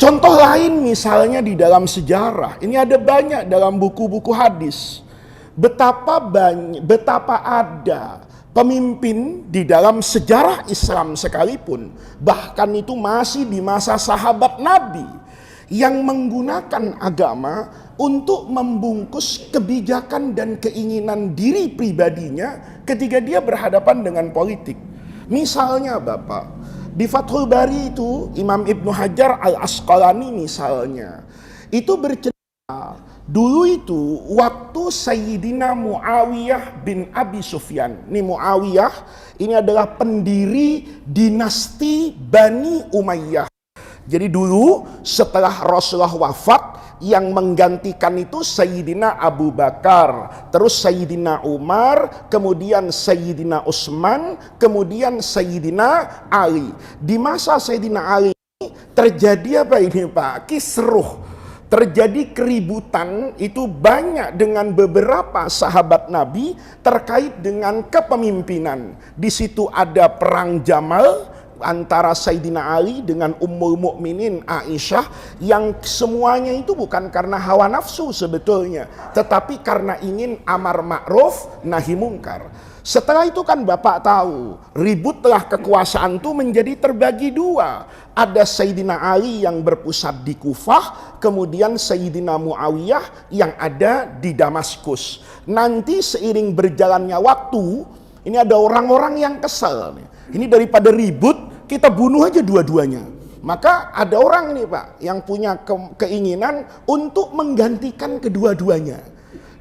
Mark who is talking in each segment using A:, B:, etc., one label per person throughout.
A: Contoh lain misalnya di dalam sejarah, ini ada banyak dalam buku-buku hadis. Betapa ada pemimpin di dalam sejarah Islam sekalipun, bahkan itu masih di masa sahabat Nabi, yang menggunakan agama untuk membungkus kebijakan dan keinginan diri pribadinya ketika dia berhadapan dengan politik. Misalnya Bapak, di Fathul Bari itu Imam Ibnu Hajar Al-Asqalani misalnya, itu bercerita dulu itu waktu Sayyidina Muawiyah bin Abi Sufyan. Ini Muawiyah, ini adalah pendiri dinasti Bani Umayyah. Jadi dulu setelah Rasulullah wafat, yang menggantikan itu Sayyidina Abu Bakar, terus Sayyidina Umar, kemudian Sayyidina Utsman, kemudian Sayyidina Ali. Di masa Sayyidina Ali ini terjadi apa ini Pak? Kisruh. Terjadi keributan itu banyak dengan beberapa sahabat Nabi terkait dengan kepemimpinan. Di situ ada perang Jamal antara Sayyidina Ali dengan Ummul Mukminin Aisyah, yang semuanya itu bukan karena hawa nafsu sebetulnya, tetapi karena ingin amar ma'ruf nahi mungkar. Setelah itu kan Bapak tahu, ributlah kekuasaan itu menjadi terbagi dua. Ada Sayyidina Ali yang berpusat di Kufah, kemudian Sayyidina Muawiyah yang ada di Damaskus. Nanti seiring berjalannya waktu, ini ada orang-orang yang kesal. Ini daripada ribut, kita bunuh aja dua-duanya. Maka ada orang ini Pak yang punya keinginan untuk menggantikan kedua-duanya.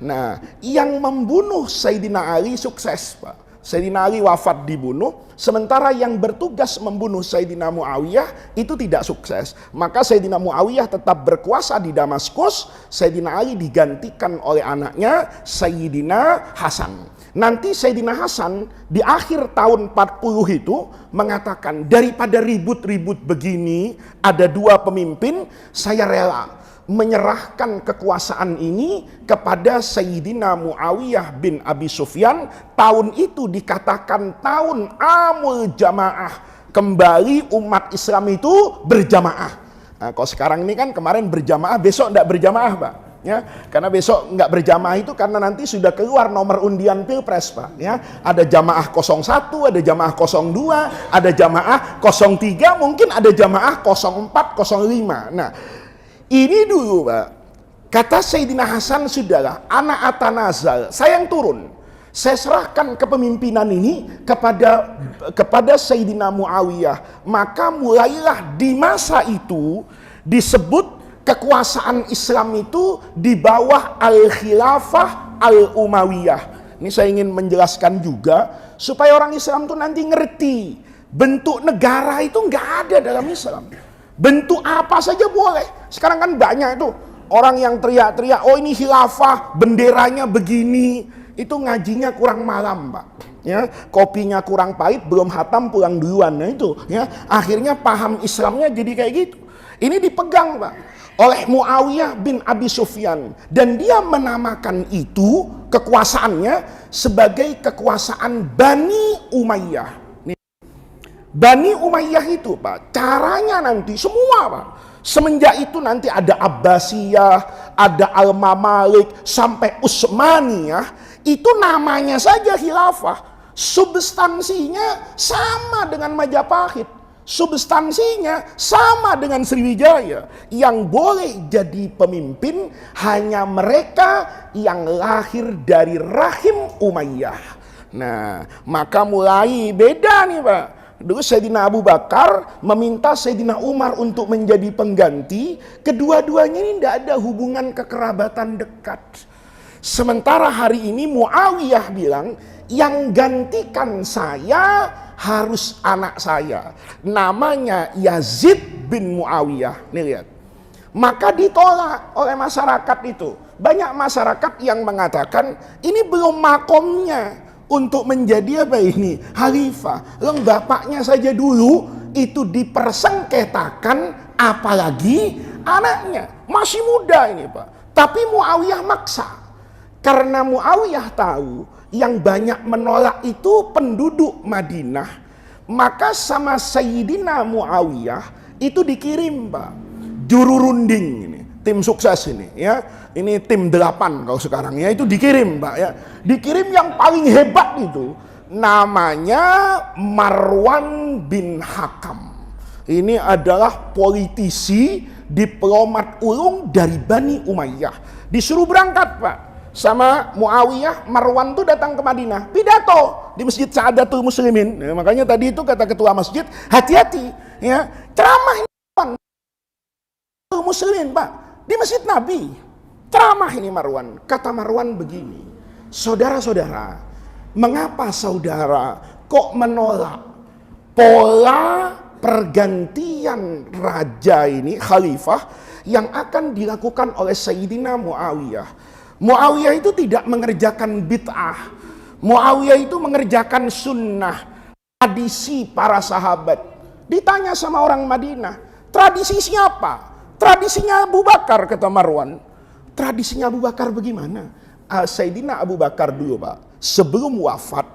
A: Nah, yang membunuh Sayyidina Ali sukses Pak. Sayyidina Ali wafat dibunuh, sementara yang bertugas membunuh Sayyidina Muawiyah itu tidak sukses. Maka Sayyidina Muawiyah tetap berkuasa di Damaskus, Sayyidina Ali digantikan oleh anaknya Sayyidina Hasan. Nanti Sayyidina Hasan di akhir tahun 40 itu mengatakan, daripada ribut-ribut begini, ada dua pemimpin, saya rela menyerahkan kekuasaan ini kepada Sayyidina Muawiyah bin Abi Sufyan. Tahun itu dikatakan tahun Amul Jamaah, kembali umat Islam itu berjamaah. Nah, kalau sekarang ini kan kemarin berjamaah, besok tidak berjamaah Pak. Ya, karena besok nggak berjamaah itu karena nanti sudah keluar nomor undian pilpres Pak. Ya, ada jamaah 01, ada jamaah 02, ada jamaah 03, mungkin ada jamaah 04, 05. Nah, ini dulu Pak, kata Sayyidina Hasan, sudahlah, ana atanazal, saya yang turun. Saya serahkan kepemimpinan ini kepada Sayyidina Muawiyah. Maka mulailah di masa itu disebut kekuasaan Islam itu di bawah Al-Khilafah Al-Umayyah. Ini saya ingin menjelaskan juga supaya orang Islam itu nanti ngerti, bentuk negara itu nggak ada dalam Islam. Bentuk apa saja boleh. Sekarang kan banyak itu orang yang teriak-teriak, oh ini khilafah, benderanya begini. Itu ngajinya kurang malam Pak. Ya, kopinya kurang pahit, belum hatam pulang duluan. Nah itu ya, akhirnya paham Islamnya jadi kayak gitu. Ini dipegang Pak oleh Muawiyah bin Abi Sufyan, dan dia menamakan itu kekuasaannya sebagai kekuasaan Bani Umayyah. Bani Umayyah itu Pak, caranya nanti semua Pak, semenjak itu nanti ada Abbasiyah, ada Al-Mamalik, sampai Utsmaniyah, itu namanya saja khilafah, substansinya sama dengan Majapahit, substansinya sama dengan Sriwijaya. Yang boleh jadi pemimpin hanya mereka yang lahir dari rahim Umayyah. Nah, maka mulai beda nih Pak. Dulu Sayyidina Abu Bakar meminta Sayyidina Umar untuk menjadi pengganti. Kedua-duanya ini tidak ada hubungan kekerabatan dekat. Sementara hari ini Muawiyah bilang, yang gantikan saya harus anak saya, namanya Yazid bin Muawiyah. Nih lihat. Maka ditolak oleh masyarakat itu. Banyak masyarakat yang mengatakan ini belum makomnya untuk menjadi apa ini? Khalifah. Loh, bapaknya saja dulu itu dipersengketakan, apalagi anaknya. Masih muda ini Pak. Tapi Muawiyah maksa. Karena Muawiyah tahu yang banyak menolak itu penduduk Madinah. Maka sama Sayyidina Muawiyah itu dikirim Pak. juru runding ini, tim sukses ini ya. Ini tim 8 kalau sekarang ya, itu dikirim Pak ya. Dikirim yang paling hebat itu namanya Marwan bin Hakam. Ini adalah politisi, diplomat ulung dari Bani Umayyah. Disuruh berangkat Pak sama Muawiyah. Marwan tuh datang ke Madinah, pidato di Masjid Sa'adatul Muslimin. Ya, makanya tadi itu kata ketua masjid, hati-hati ya, ceramah Muslimin Pak di Masjid Nabi. Ceramah ini Marwan. Kata Marwan begini, saudara-saudara, mengapa saudara kok menolak pola pergantian raja ini, khalifah, yang akan dilakukan oleh Sayyidina Muawiyah? Muawiyah itu tidak mengerjakan bid'ah. Muawiyah itu mengerjakan sunnah, tradisi para sahabat. Ditanya sama orang Madinah, tradisi siapa? Tradisinya Abu Bakar, kata Marwan. Tradisinya Abu Bakar bagaimana? Sayyidina Abu Bakar dulu Pak, sebelum wafat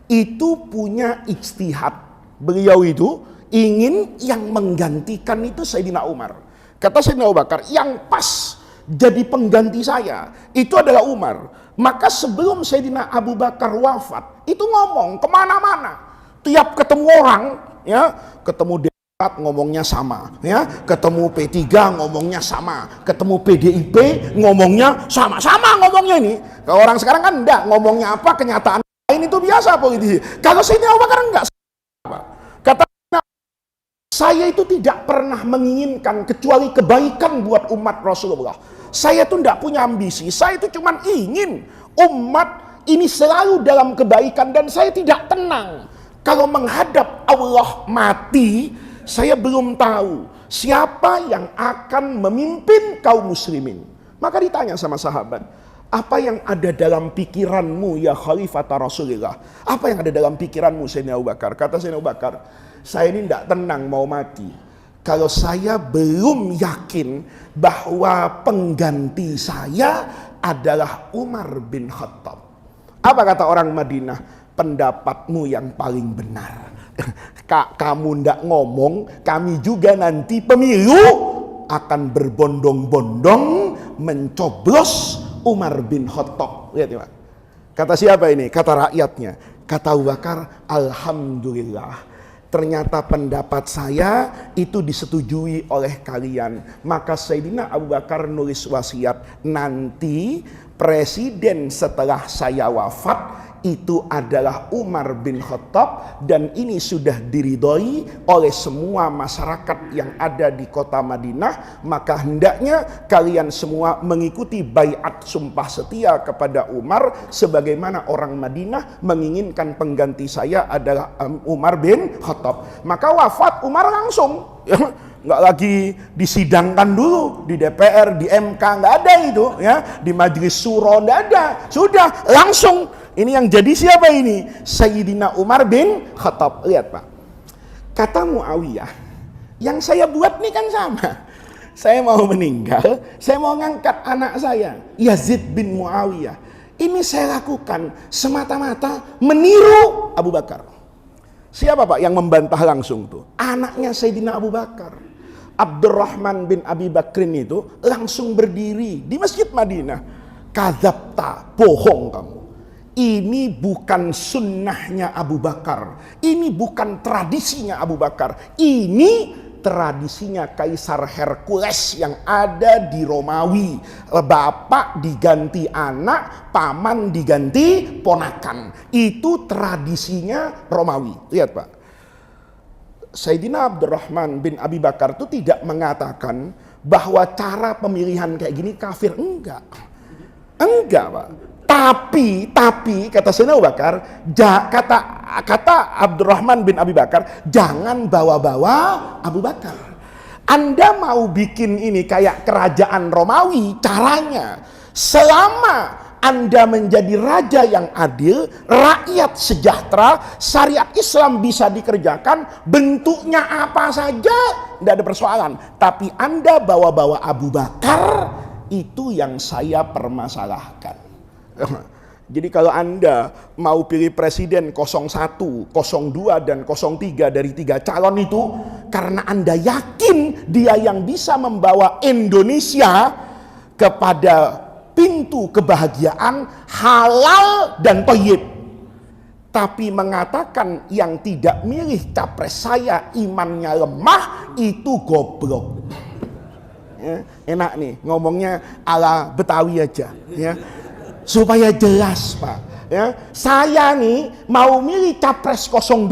A: itu punya ijtihad. Beliau itu ingin yang menggantikan itu Sayyidina Umar. Kata Sayyidina Abu Bakar, yang pas jadi pengganti saya itu adalah Umar. Maka sebelum Sayyidina Abu Bakar wafat, itu ngomong kemana-mana. Tiap ketemu orang, ya, ketemu ngomongnya sama, ya, ketemu P3 ngomongnya sama, ketemu PDIP ngomongnya sama ngomongnya ini. Kalau orang sekarang kan enggak, ngomongnya apa kenyataan lain, itu biasa politisi. Kalau Sayyidina Abu Bakar enggak. Kata saya itu tidak pernah menginginkan kecuali kebaikan buat umat Rasulullah. Saya tuh enggak punya ambisi, saya itu cuma ingin umat ini selalu dalam kebaikan, dan saya tidak tenang kalau menghadap Allah mati. Saya belum tahu siapa yang akan memimpin kaum muslimin. Maka ditanya sama sahabat, apa yang ada dalam pikiranmu ya Khalifah Rasulullah? Apa yang ada dalam pikiranmu Sayyidina Abu Bakar? Kata Sayyidina Abu Bakar, saya ini tidak tenang mau mati kalau saya belum yakin bahwa pengganti saya adalah Umar bin Khattab. Apa kata orang Madinah? Pendapatmu yang paling benar. Kamu ndak ngomong, kami juga nanti pemilu akan berbondong-bondong mencoblos Umar bin Khattab. Lihat ya Pak. Kata siapa ini? Kata rakyatnya. Kata Abu Bakar, alhamdulillah, ternyata pendapat saya itu disetujui oleh kalian. Maka Sayyidina Abu Bakar nulis wasiat, nanti presiden setelah saya wafat itu adalah Umar bin Khattab, dan ini sudah diridhoi oleh semua masyarakat yang ada di kota Madinah. Maka hendaknya kalian semua mengikuti baiat sumpah setia kepada Umar, sebagaimana orang Madinah menginginkan pengganti saya adalah Umar bin Khattab. Maka wafat Umar langsung, nggak lagi disidangkan dulu di DPR, di MK, nggak ada itu ya, di Majelis Syuro nggak ada, sudah langsung. Ini yang jadi siapa ini? Sayyidina Umar bin Khattab. Lihat Pak, kata Muawiyah, yang saya buat ini kan sama. Saya mau meninggal, saya mau ngangkat anak saya Yazid bin Muawiyah. Ini saya lakukan semata-mata meniru Abu Bakar. Siapa Pak yang membantah langsung tuh? Anaknya Sayyidina Abu Bakar, Abdurrahman bin Abi Bakrin, itu langsung berdiri di Masjid Madinah. Kadzabta, bohong kamu. Ini bukan sunnahnya Abu Bakar. Ini bukan tradisinya Abu Bakar. Ini tradisinya Kaisar Hercules yang ada di Romawi. Bapak diganti anak, paman diganti ponakan. Itu tradisinya Romawi. Lihat Pak. Sayyidina Abdurrahman bin Abi Bakar itu tidak mengatakan bahwa cara pemilihan kayak gini kafir. Enggak Pak. Tapi kata Sayyidina Abu Bakar, kata Abdurrahman bin Abi Bakar, jangan bawa-bawa Abu Bakar. Anda mau bikin ini kayak kerajaan Romawi, caranya selama Anda menjadi raja yang adil, rakyat sejahtera, syariat Islam bisa dikerjakan, bentuknya apa saja tidak ada persoalan. Tapi Anda bawa-bawa Abu Bakar, itu yang saya permasalahkan. Jadi kalau Anda mau pilih presiden 01, 02, dan 03 dari 3 calon itu, karena Anda yakin dia yang bisa membawa Indonesia kepada pintu kebahagiaan halal dan thayyib. Tapi mengatakan yang tidak milih capres saya imannya lemah, itu goblok. Ya, enak nih ngomongnya ala Betawi aja ya. Supaya jelas Pak ya, saya nih mau milih capres 02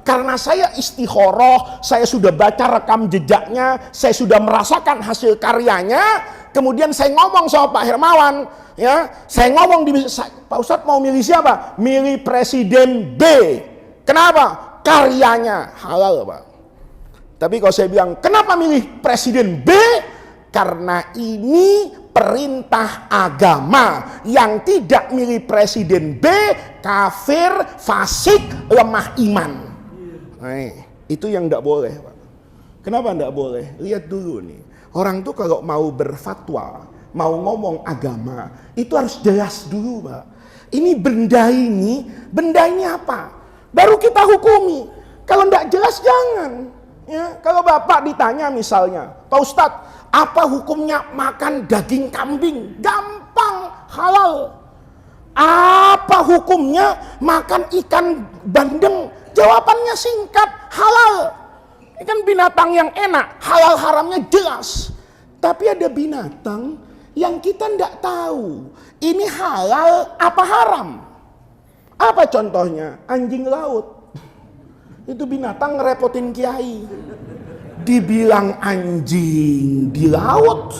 A: karena saya istikharah, saya sudah baca rekam jejaknya, saya sudah merasakan hasil karyanya. Kemudian saya ngomong sama Pak Hermawan ya, saya ngomong Pak Ustadz mau milih siapa? Milih presiden B. Kenapa? Karyanya halal Pak. Tapi kalau saya bilang kenapa milih presiden B? Karena ini perintah agama. Yang tidak milih presiden B kafir, fasik, lemah iman. Nah, itu yang tidak boleh Pak. Kenapa tidak boleh? Lihat dulu nih, orang tuh kalau mau berfatwa, mau ngomong agama, itu harus jelas dulu Pak. Ini benda ini apa? Baru kita hukumi. Kalau tidak jelas jangan ya. Kalau Bapak ditanya misalnya, Pak Ustadz, apa hukumnya makan daging kambing? Gampang, halal. Apa hukumnya makan ikan bandeng? Jawabannya singkat, halal. Ikan binatang yang enak, halal haramnya jelas. Tapi ada binatang yang kita tidak tahu, ini halal apa haram. Apa contohnya? Anjing laut. Itu binatang ngerepotin kiai. Dibilang anjing di laut,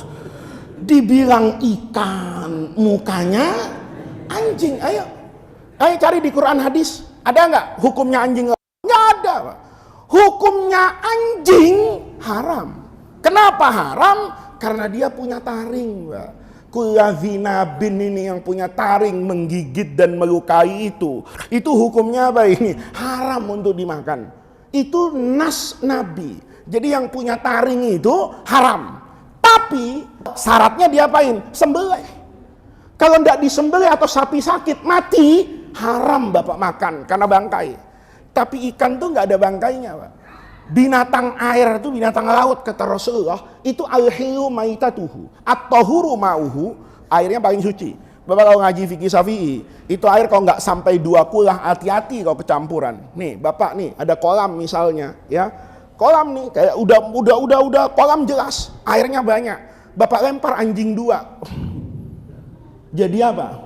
A: dibilang ikan mukanya anjing. Ayo cari di Quran hadis, ada nggak hukumnya anjing laut? Nggak ada Pak. Hukumnya anjing haram. Kenapa haram? Karena dia punya taring Pak. Kulazina bin ini yang punya taring menggigit dan melukai itu hukumnya apa ini? Haram untuk dimakan. Itu nas Nabi. Jadi yang punya taring itu haram. Tapi syaratnya diapain? Sembelih. Kalau tidak disembelih atau sapi sakit mati, haram Bapak makan karena bangkai. Tapi ikan tuh nggak ada bangkainya Pak. Binatang air itu, binatang laut kata Rasulullah, itu al-hilu maitatuhu at-tahuru ma'uhu, airnya paling suci. Bapak kalau ngaji fikih Syafi'i, itu air kalau nggak sampai 2 kulah, hati-hati kalau kecampuran. Nih Bapak nih ada kolam misalnya ya. Kolam nih kayak udah kolam jelas, airnya banyak. Bapak lempar anjing 2. Jadi apa?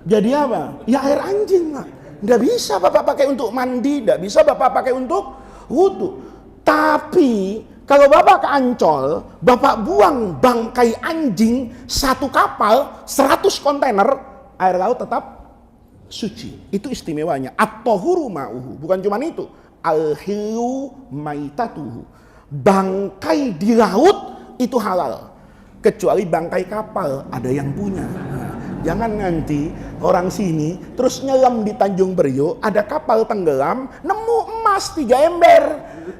A: Jadi apa? Ya air anjing lah. Nggak bisa Bapak pakai untuk mandi, nggak bisa Bapak pakai untuk wudu. Tapi kalau Bapak ke Ancol, Bapak buang bangkai anjing 1 kapal, 100 kontainer, air laut tetap suci. Itu istimewanya. At-tahuru ma'uhu. Bukan cuma itu. Al-hilu maitatuhu. Bangkai di laut itu halal. Kecuali bangkai kapal, ada yang punya. Jangan nanti orang sini terus nyelam di Tanjung Priok, ada kapal tenggelam, nemu emas 3 ember.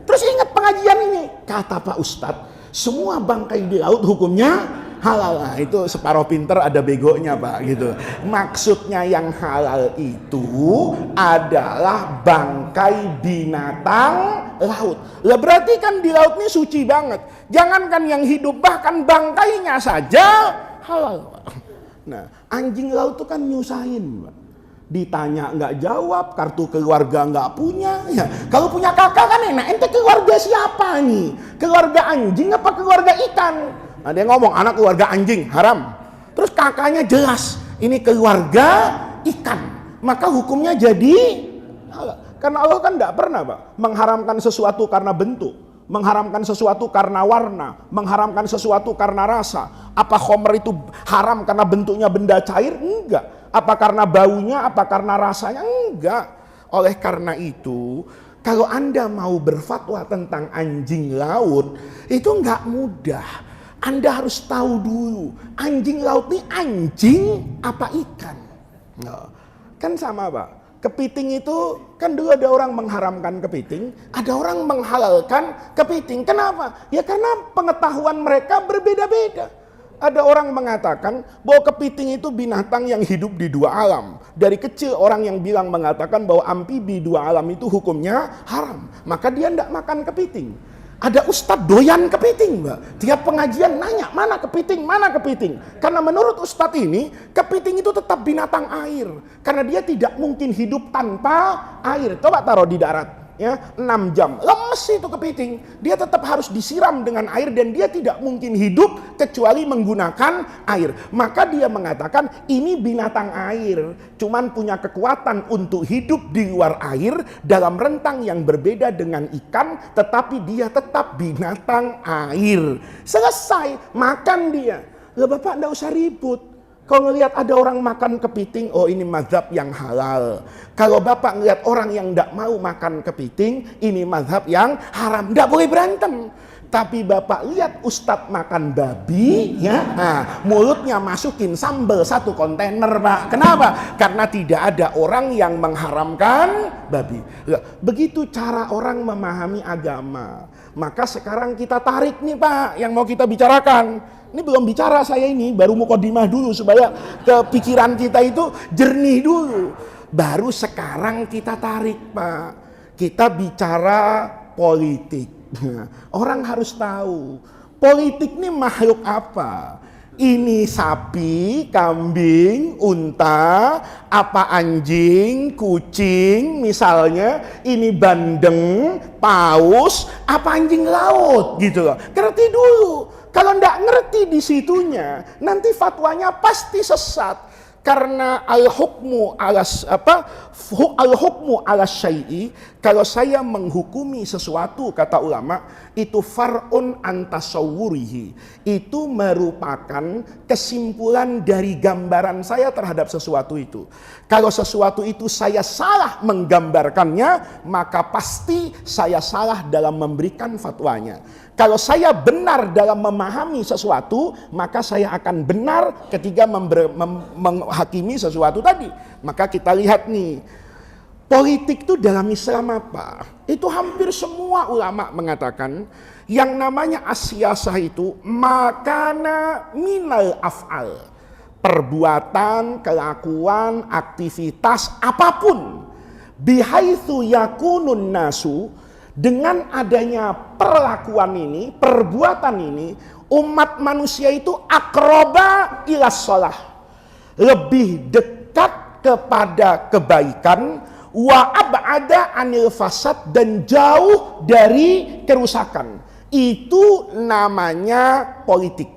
A: Terus ingat pengajian ini, kata Pak Ustadz, semua bangkai di laut hukumnya halal. Nah, itu separuh pinter ada begonya Pak gitu. Maksudnya yang halal itu adalah bangkai binatang laut. Lah berarti kan di laut ini suci banget. Jangankan yang hidup, bahkan bangkainya saja halal Pak. Nah, anjing laut itu kan nyusahin Pak. Ditanya nggak jawab, kartu keluarga nggak punya. Ya, kalau punya kakak kan enak. Ente keluarga siapa nih? Keluarga anjing apa keluarga ikan? Nah, dia ngomong anak keluarga anjing haram. Terus kakaknya jelas ini keluarga ikan. Maka hukumnya jadi halal. Karena Allah kan tidak pernah Pak mengharamkan sesuatu karena bentuk, mengharamkan sesuatu karena warna, mengharamkan sesuatu karena rasa. Apa khamr itu haram karena bentuknya benda cair? Enggak. Apa karena baunya? Apa karena rasanya? Enggak. Oleh karena itu, kalau Anda mau berfatwa tentang anjing laut, itu enggak mudah. Anda harus tahu dulu, anjing laut ini anjing apa ikan? Nah, kan sama Pak. Kepiting itu kan dulu ada orang mengharamkan kepiting, ada orang menghalalkan kepiting. Kenapa? Ya karena pengetahuan mereka berbeda-beda. Ada orang mengatakan bahwa kepiting itu binatang yang hidup di dua alam. Dari kecil orang yang bilang mengatakan bahwa amfibi dua alam itu hukumnya haram. Maka dia tidak makan kepiting. Ada ustadz doyan kepiting, Mbak. Tiap pengajian nanya, mana kepiting, mana kepiting. Karena menurut ustadz ini, kepiting itu tetap binatang air. Karena dia tidak mungkin hidup tanpa air. Coba taruh di darat. Ya, 6 jam lemes itu kepiting, dia tetap harus disiram dengan air dan dia tidak mungkin hidup kecuali menggunakan air. Maka dia mengatakan ini binatang air, cuman punya kekuatan untuk hidup di luar air dalam rentang yang berbeda dengan ikan, tetapi dia tetap binatang air. Selesai, makan dia. Lah Bapak enggak usah ribut. Kalau ngelihat ada orang makan kepiting, oh ini mazhab yang halal. Kalau Bapak ngelihat orang yang tidak mau makan kepiting, ini mazhab yang haram. Tidak boleh berantem. Tapi Bapak lihat Ustadz makan babi, ya, nah, mulutnya masukin sambal 1 kontainer, Pak. Kenapa? Karena tidak ada orang yang mengharamkan babi. Begitu cara orang memahami agama. Maka sekarang kita tarik nih Pak, yang mau kita bicarakan. Ini belum bicara saya ini, baru mukadimah dulu supaya kepikiran kita itu jernih dulu. Baru sekarang kita tarik Pak. Kita bicara politik. Orang harus tahu, politik ini makhluk apa? Ini sapi, kambing, unta, apa anjing, kucing misalnya, ini bandeng, paus, apa anjing laut gitu loh. Ngerti dulu. Kalau ndak ngerti di situnya, nanti fatwanya pasti sesat. Karena al-hukmu ala syai'i, kalau saya menghukumi sesuatu, kata ulama, itu far'un an tasawwurihi. Itu merupakan kesimpulan dari gambaran saya terhadap sesuatu itu. Kalau sesuatu itu saya salah menggambarkannya, maka pasti saya salah dalam memberikan fatwanya. Kalau saya benar dalam memahami sesuatu, maka saya akan benar ketika menghakimi sesuatu tadi. Maka kita lihat nih, politik itu dalam Islam apa? Itu hampir semua ulama mengatakan, yang namanya asyasah itu makana minal af'al. Perbuatan, kelakuan, aktivitas, apapun. Bihaitsu yakunun nasu, dengan adanya perlakuan ini, perbuatan ini, umat manusia itu akroba ilas sholah, lebih dekat kepada kebaikan, wa ab'ada anil fasad, dan jauh dari kerusakan. Itu namanya politik.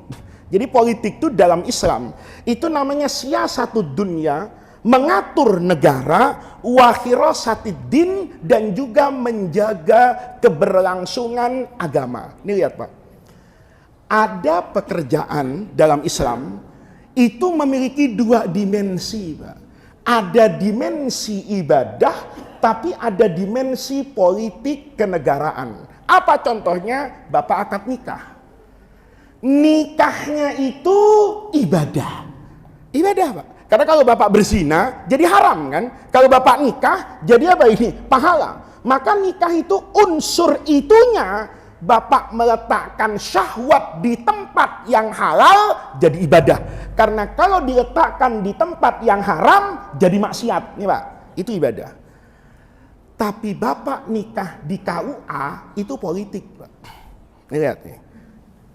A: Jadi politik itu dalam Islam itu namanya siyasatud dunya, mengatur negara, wahirasatiddin, dan juga menjaga keberlangsungan agama. Ini lihat Pak, ada pekerjaan dalam Islam itu memiliki 2 dimensi Pak. Ada dimensi ibadah, tapi ada dimensi politik kenegaraan. Apa contohnya? Bapak akad nikah. Nikahnya itu ibadah. Ibadah Pak. Karena kalau Bapak berzina, jadi haram kan? Kalau Bapak nikah, jadi apa ini? Pahala. Maka nikah itu unsur itunya, Bapak meletakkan syahwat di tempat yang halal, jadi ibadah. Karena kalau diletakkan di tempat yang haram, jadi maksiat. Nih Pak, itu ibadah. Tapi Bapak nikah di KUA, itu politik Pak. Lihat nih.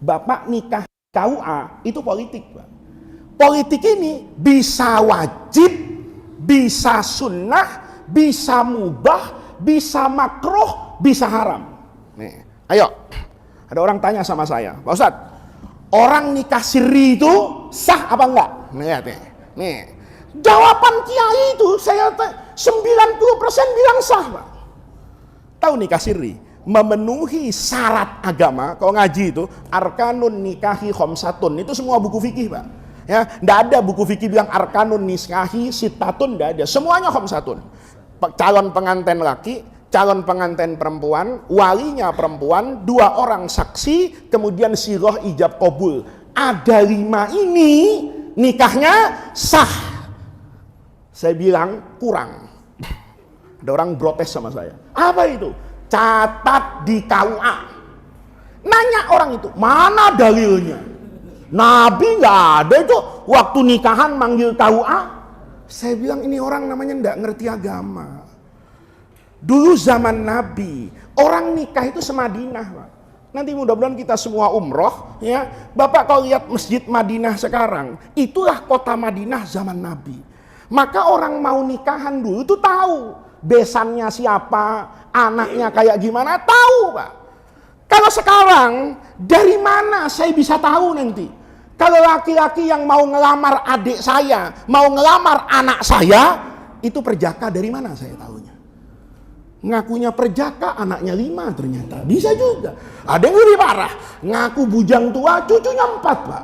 A: Bapak nikah di KUA, itu politik Pak. Politik ini bisa wajib, bisa sunnah, bisa mubah, bisa makruh, bisa haram. Nih, ayo, ada orang tanya sama saya, Pak Ustadz, orang nikah siri itu sah apa enggak? Lihat nih, jawaban kiai itu saya 90% bilang sah Pak. Tahu nikah siri? Memenuhi syarat agama. Kalau ngaji itu arkanun nikahi khomsatun, itu semua buku fikih Pak. Ya, tidak ada buku fikih bilang arkanun nikahi sitatun, tidak ada. Semuanya khomsatun. Calon pengantin laki, calon pengantin perempuan, walinya perempuan, 2 orang saksi, kemudian siroh ijab kabul. Ada 5 ini, nikahnya sah. Saya bilang kurang. Ada orang protes sama saya. Apa itu? Catat di KUA. Nanya orang itu, mana dalilnya? Nabi nggak ada itu waktu nikahan manggil KUA. Saya bilang ini orang namanya nggak ngerti agama. Dulu zaman Nabi, orang nikah itu semadinah, Pak. Nanti mudah-mudahan kita semua umroh, ya. Bapak kalau lihat Masjid Madinah sekarang, itulah kota Madinah zaman Nabi. Maka orang mau nikahan dulu itu tahu besannya siapa, anaknya kayak gimana, tahu, Pak. Kalau sekarang, dari mana saya bisa tahu nanti? Kalau laki-laki yang mau ngelamar adik saya, mau ngelamar anak saya, itu perjaka dari mana saya tahunya? Ngakunya perjaka, anaknya 5 ternyata. Bisa juga. Ada yang lebih parah. Ngaku bujang tua, cucunya 4, Pak.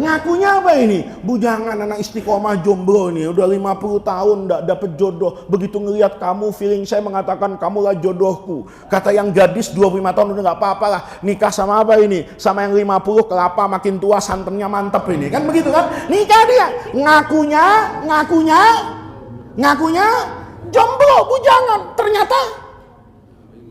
A: Ngakunya apa ini? Bujangan anak istiqomah jomblo ini. Udah 50 tahun gak dapet jodoh. Begitu ngelihat kamu, feeling saya mengatakan kamulah jodohku. Kata yang gadis 25 tahun udah gak apa-apa lah. Nikah sama apa ini? Sama yang 50 kelapa makin tua santannya mantep ini. Kan begitu kan? Nikah dia. Ngakunya jomblo, bujangan. Ternyata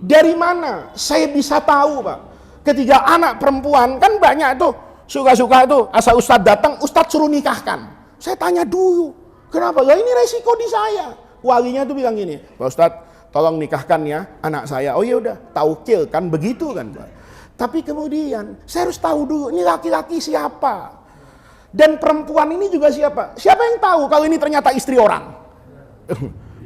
A: dari mana saya bisa tahu, Pak? Ketika anak perempuan kan banyak tuh suka-suka itu asal ustadz datang, ustadz suruh nikahkan. Saya tanya dulu, kenapa? Ya ini resiko di saya. Walinya tuh bilang gini, Pak Ustadz, tolong nikahkan ya anak saya. Oh ya udah, taukil kan begitu kan, Pak. Tapi kemudian saya harus tahu dulu ini laki-laki siapa dan perempuan ini juga siapa. Siapa yang tahu kalau ini ternyata istri orang?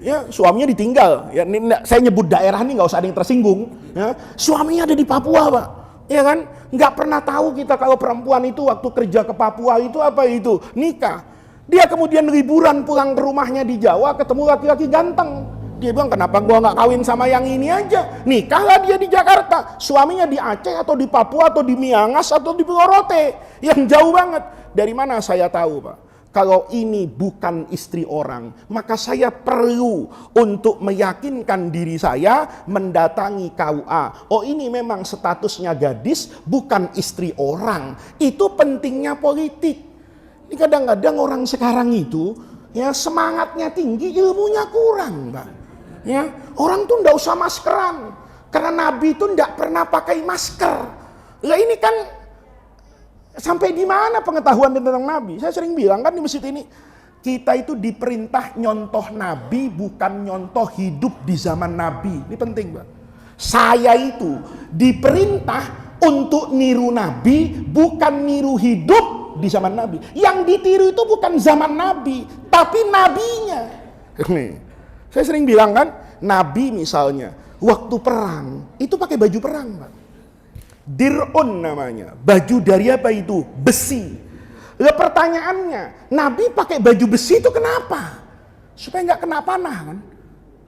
A: Ya suaminya ditinggal. Ya, ini, saya nyebut daerah ini nggak usah ada yang tersinggung. Ya, suaminya ada di Papua, Pak. Ya kan, nggak pernah tahu kita kalau perempuan itu waktu kerja ke Papua itu apa itu nikah. Dia kemudian liburan pulang ke rumahnya di Jawa ketemu laki-laki ganteng. Dia bilang kenapa gua nggak kawin sama yang ini aja? Nikahlah dia di Jakarta. Suaminya di Aceh atau di Papua atau di Miangas atau di Pulau Rote yang jauh banget. Dari mana saya tahu, Pak? Kalau ini bukan istri orang, maka saya perlu untuk meyakinkan diri saya mendatangi KUA. Oh ini memang statusnya gadis, bukan istri orang. Itu pentingnya politik. Ini kadang-kadang orang sekarang itu ya semangatnya tinggi, ilmunya kurang, Pak. Ya, orang tuh ndak usah maskeran, karena Nabi itu ndak pernah pakai masker. Lah ini kan sampai di mana pengetahuan tentang Nabi? Saya sering bilang kan di masjid ini, kita itu diperintah nyontoh Nabi, bukan nyontoh hidup di zaman Nabi. Ini penting, Pak. Saya itu diperintah untuk niru Nabi, bukan niru hidup di zaman Nabi. Yang ditiru itu bukan zaman Nabi, tapi nabinya. Saya sering bilang kan, Nabi misalnya waktu perang itu pakai baju perang, Pak. Dir'un namanya, baju dari apa itu? Besi. Lah pertanyaannya, Nabi pakai baju besi itu kenapa? Supaya nggak kena panah kan?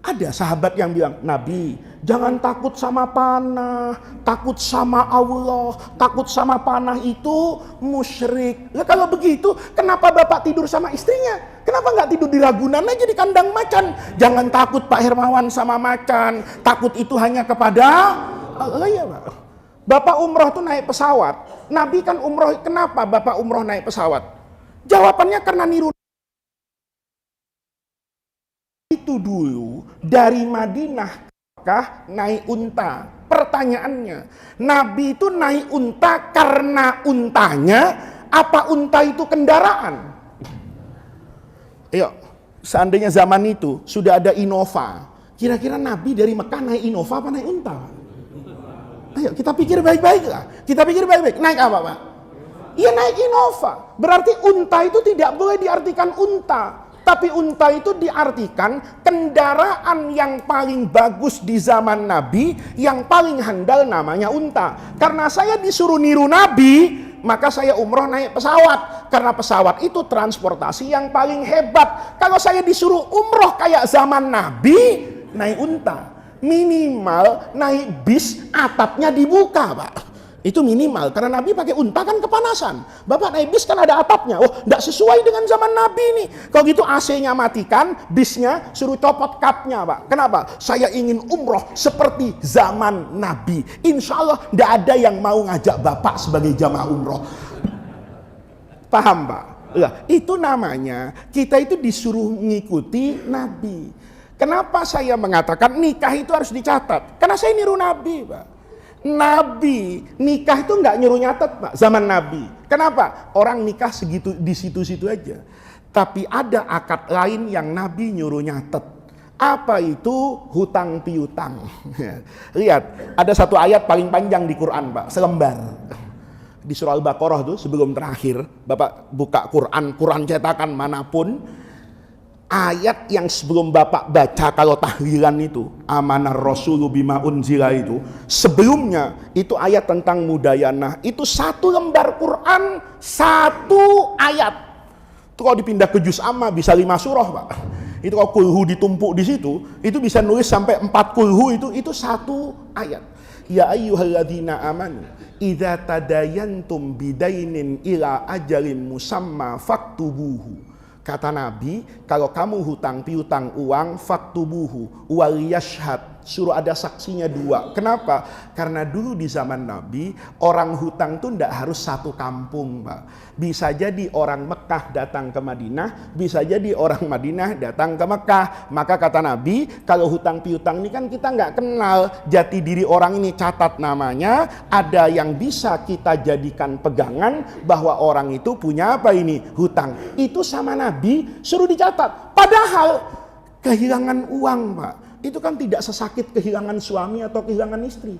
A: Ada sahabat yang bilang, Nabi jangan takut sama panah, takut sama Allah, takut sama panah itu musyrik. Lah kalau begitu, kenapa Bapak tidur sama istrinya? Kenapa nggak tidur di Ragunan aja di kandang macan? Jangan takut Pak Hermawan sama macan, takut itu hanya kepada Allah ya Pak. Bapak umroh tuh naik pesawat. Nabi kan umroh, kenapa Bapak umroh naik pesawat? Jawabannya karena niru. Itu dulu dari Madinah ke Mekah naik unta. Pertanyaannya, Nabi itu naik unta karena untanya, apa unta itu kendaraan? Ayo, seandainya zaman itu sudah ada Innova, kira-kira Nabi dari Mekah naik Innova apa naik unta? Ayo kita pikir baik-baik lah. Kita pikir baik-baik. Naik apa, Pak? Iya naik Innova. Berarti unta itu tidak boleh diartikan unta. Tapi unta itu diartikan kendaraan yang paling bagus di zaman Nabi, yang paling handal namanya unta. Karena saya disuruh niru Nabi, maka saya umroh naik pesawat. Karena pesawat itu transportasi yang paling hebat. Kalau saya disuruh umroh kayak zaman Nabi, naik unta. Minimal naik bis atapnya dibuka, Pak. Itu minimal, karena Nabi pakai unta kan kepanasan. Bapak naik bis kan ada atapnya. Oh, tidak sesuai dengan zaman Nabi nih. Kalau gitu AC-nya matikan, bisnya suruh copot kapnya, Pak. Kenapa? Saya ingin umroh seperti zaman Nabi. Insya Allah tidak ada yang mau ngajak Bapak sebagai jamaah umroh. Paham, Pak? Lah, itu namanya kita itu disuruh mengikuti Nabi. Kenapa saya mengatakan nikah itu harus dicatat? Karena saya niru Nabi, Pak. Nabi nikah itu nggak nyuruh nyatet Pak, zaman Nabi. Kenapa? Orang nikah segitu di situ-situ aja. Tapi ada akad lain yang Nabi nyuruh nyatet. Apa itu? Hutang piutang. Lihat, ada satu ayat paling panjang di Quran Pak, selembar. Di surah Al-Baqarah tuh sebelum terakhir, Bapak buka Quran cetakan manapun, ayat yang sebelum Bapak baca kalau tahlilan itu, amanar rasulu bima unzila itu, sebelumnya itu ayat tentang mudayanah. Itu satu lembar Quran, satu ayat. Itu kalau dipindah ke juz amma bisa 5 surah Pak. Itu kalau kulhu ditumpuk di situ, itu bisa nulis sampai 4 kulhu, itu satu ayat. Ya ayyuhalladzina amanu idza tadayantum bidainin ila ajalin musamma faktubuhu. Kata Nabi, kalau kamu hutang piutang uang, faktubuhu wal yashhad, suruh ada saksinya 2. Kenapa? Karena dulu di zaman Nabi, orang hutang tuh tidak harus satu kampung Pak. Bisa jadi orang Mekah datang ke Madinah, bisa jadi orang Madinah datang ke Mekah. Maka kata Nabi, kalau hutang piutang ini kan kita nggak kenal jati diri orang ini, catat namanya, ada yang bisa kita jadikan pegangan bahwa orang itu punya apa ini? Hutang. Itu sama Nabi suruh dicatat. Padahal kehilangan uang Pak, itu kan tidak sesakit kehilangan suami atau kehilangan istri.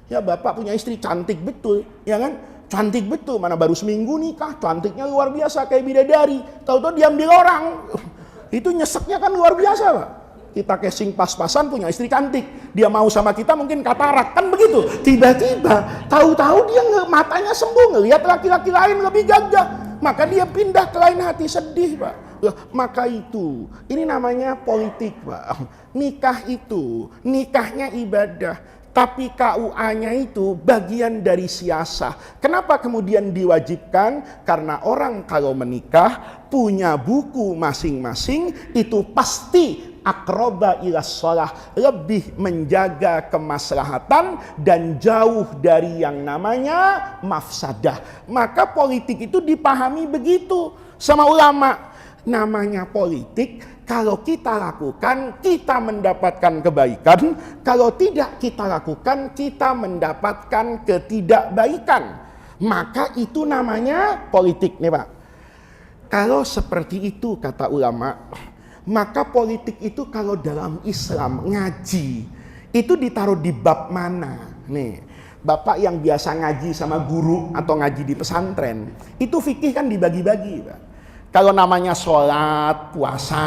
A: Ya Bapak punya istri cantik betul, ya kan? Cantik betul, mana baru seminggu nikah, cantiknya luar biasa kayak bidadari. Tahu-tahu diambil orang. Itu nyeseknya kan luar biasa Pak. Kita casing pas-pasan punya istri cantik, dia mau sama kita mungkin katarak, kan begitu. Tiba-tiba tahu-tahu dia matanya sembuh, ngelihat laki-laki lain lebih gagah, maka dia pindah ke lain hati, sedih Pak. Maka itu, ini namanya politik Pak. Nikah itu, nikahnya ibadah, tapi KUA-nya itu bagian dari siasah. Kenapa kemudian diwajibkan? Karena orang kalau menikah punya buku masing-masing, itu pasti akroba ilas sholah, lebih menjaga kemaslahatan dan jauh dari yang namanya mafsadah. Maka politik itu dipahami begitu sama ulama. Namanya politik, kalau kita lakukan kita mendapatkan kebaikan, kalau tidak kita lakukan kita mendapatkan ketidakbaikan. Maka itu namanya politik nih Pak. Kalau seperti itu kata ulama, maka politik itu kalau dalam Islam ngaji itu ditaruh di bab mana? Nih, Bapak yang biasa ngaji sama guru atau ngaji di pesantren, itu fikih kan dibagi-bagi Pak. Kalau namanya sholat, puasa,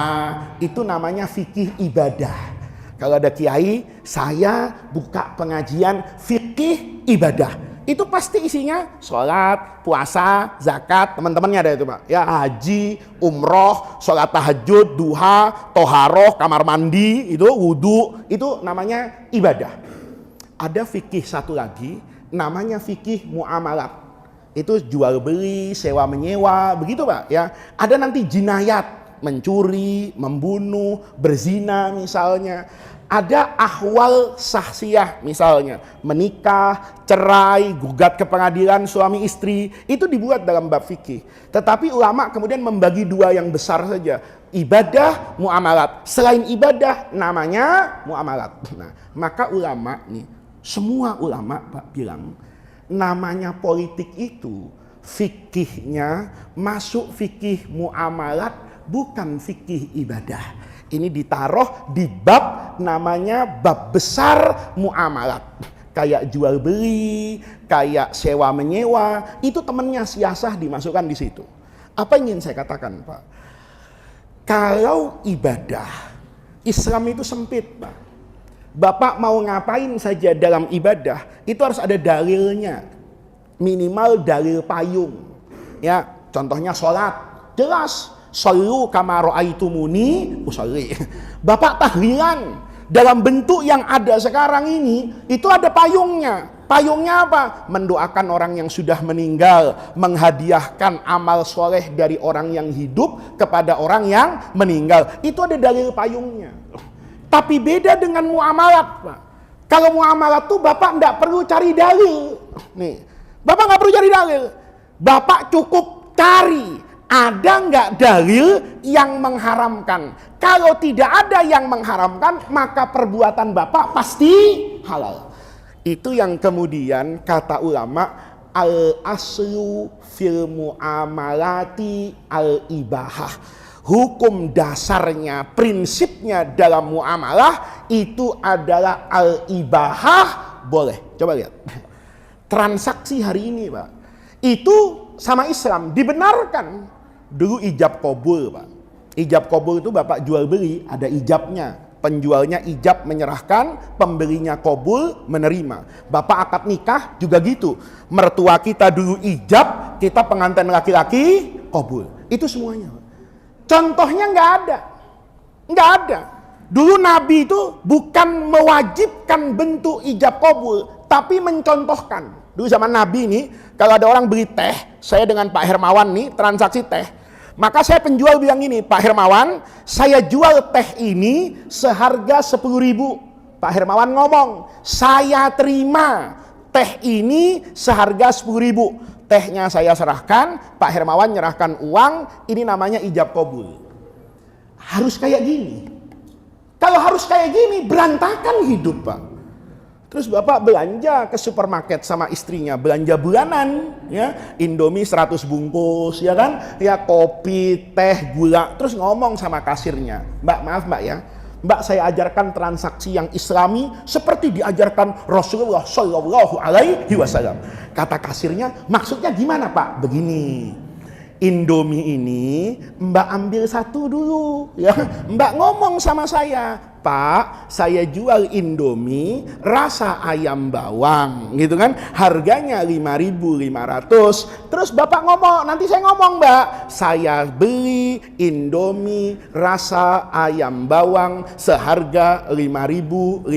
A: itu namanya fikih ibadah. Kalau ada kiai, saya buka pengajian fikih ibadah. Itu pasti isinya sholat, puasa, zakat, teman-temannya ada itu Pak. Ya haji, umroh, sholat tahajud, duha, toharoh, kamar mandi, itu wudhu, itu namanya ibadah. Ada fikih satu lagi, namanya fikih muamalat. Itu jual beli, sewa menyewa, begitu Pak ya. Ada nanti jinayat, mencuri, membunuh, berzina misalnya. Ada ahwal sahsiyah misalnya, menikah, cerai, gugat ke pengadilan suami istri, itu dibuat dalam bab fikih. Tetapi ulama kemudian membagi 2 yang besar saja, ibadah, muamalat. Selain ibadah namanya muamalat. Nah, maka ulama nih, semua ulama Pak bilang, namanya politik itu fikihnya masuk fikih muamalat, bukan fikih ibadah. Ini ditaruh di bab namanya bab besar muamalat. Kayak jual beli, kayak sewa menyewa, itu temannya siasah dimasukkan di situ. Apa yang ingin saya katakan Pak? Kalau ibadah, Islam itu sempit Pak. Bapak mau ngapain saja dalam ibadah, itu harus ada dalilnya. Minimal dalil payung. Ya, contohnya sholat. Jelas, shollu kama ra'aitumuni usolli. Bapak tahlilan dalam bentuk yang ada sekarang ini, itu ada payungnya. Payungnya apa? Mendoakan orang yang sudah meninggal, menghadiahkan amal soleh dari orang yang hidup kepada orang yang meninggal. Itu ada dalil payungnya. Tapi beda dengan muamalat Pak. Kalau muamalat tuh Bapak tidak perlu cari dalil. Nih, Bapak nggak perlu cari dalil. Bapak cukup cari, ada nggak dalil yang mengharamkan. Kalau tidak ada yang mengharamkan, maka perbuatan Bapak pasti halal. Itu yang kemudian kata ulama al-aslu fil muamalati al-ibahah. Hukum dasarnya, prinsipnya dalam muamalah itu adalah al-ibahah, boleh. Coba lihat. Transaksi hari ini, Pak. Itu sama Islam dibenarkan. Dulu ijab kabul, Pak. Ijab kabul itu Bapak jual beli, ada ijabnya. Penjualnya ijab menyerahkan, pembelinya kabul menerima. Bapak akad nikah juga gitu. Mertua kita dulu ijab, kita pengantin laki-laki kabul. Itu semuanya. Contohnya nggak ada. Nggak ada. Dulu Nabi itu bukan mewajibkan bentuk ijab kabul, tapi mencontohkan. Dulu zaman Nabi ini, kalau ada orang beli teh, saya dengan Pak Hermawan nih, transaksi teh. Maka saya penjual bilang gini, Pak Hermawan, saya jual teh ini seharga 10.000. Pak Hermawan ngomong, saya terima teh ini seharga 10.000. Tehnya saya serahkan, Pak Hermawan nyerahkan uang, ini namanya ijab kabul. Harus kayak gini. Kalau harus kayak gini, berantakan hidup, Pak. Terus Bapak belanja ke supermarket sama istrinya, belanja bulanan, ya, Indomie 100 bungkus, ya kan, ya kopi, teh, gula, terus ngomong sama kasirnya, Mbak, maaf Mbak ya, Mbak saya ajarkan transaksi yang Islami seperti diajarkan Rasulullah Shallallahu Alaihi Wasallam. Kata kasirnya, maksudnya gimana Pak? Begini. Indomie ini Mbak ambil satu dulu, ya. Mbak ngomong sama saya, Pak, saya jual Indomie rasa ayam bawang, gitu kan? Harganya 5.500. Terus Bapak ngomong, nanti saya ngomong, Mbak, saya beli Indomie rasa ayam bawang seharga 5.500.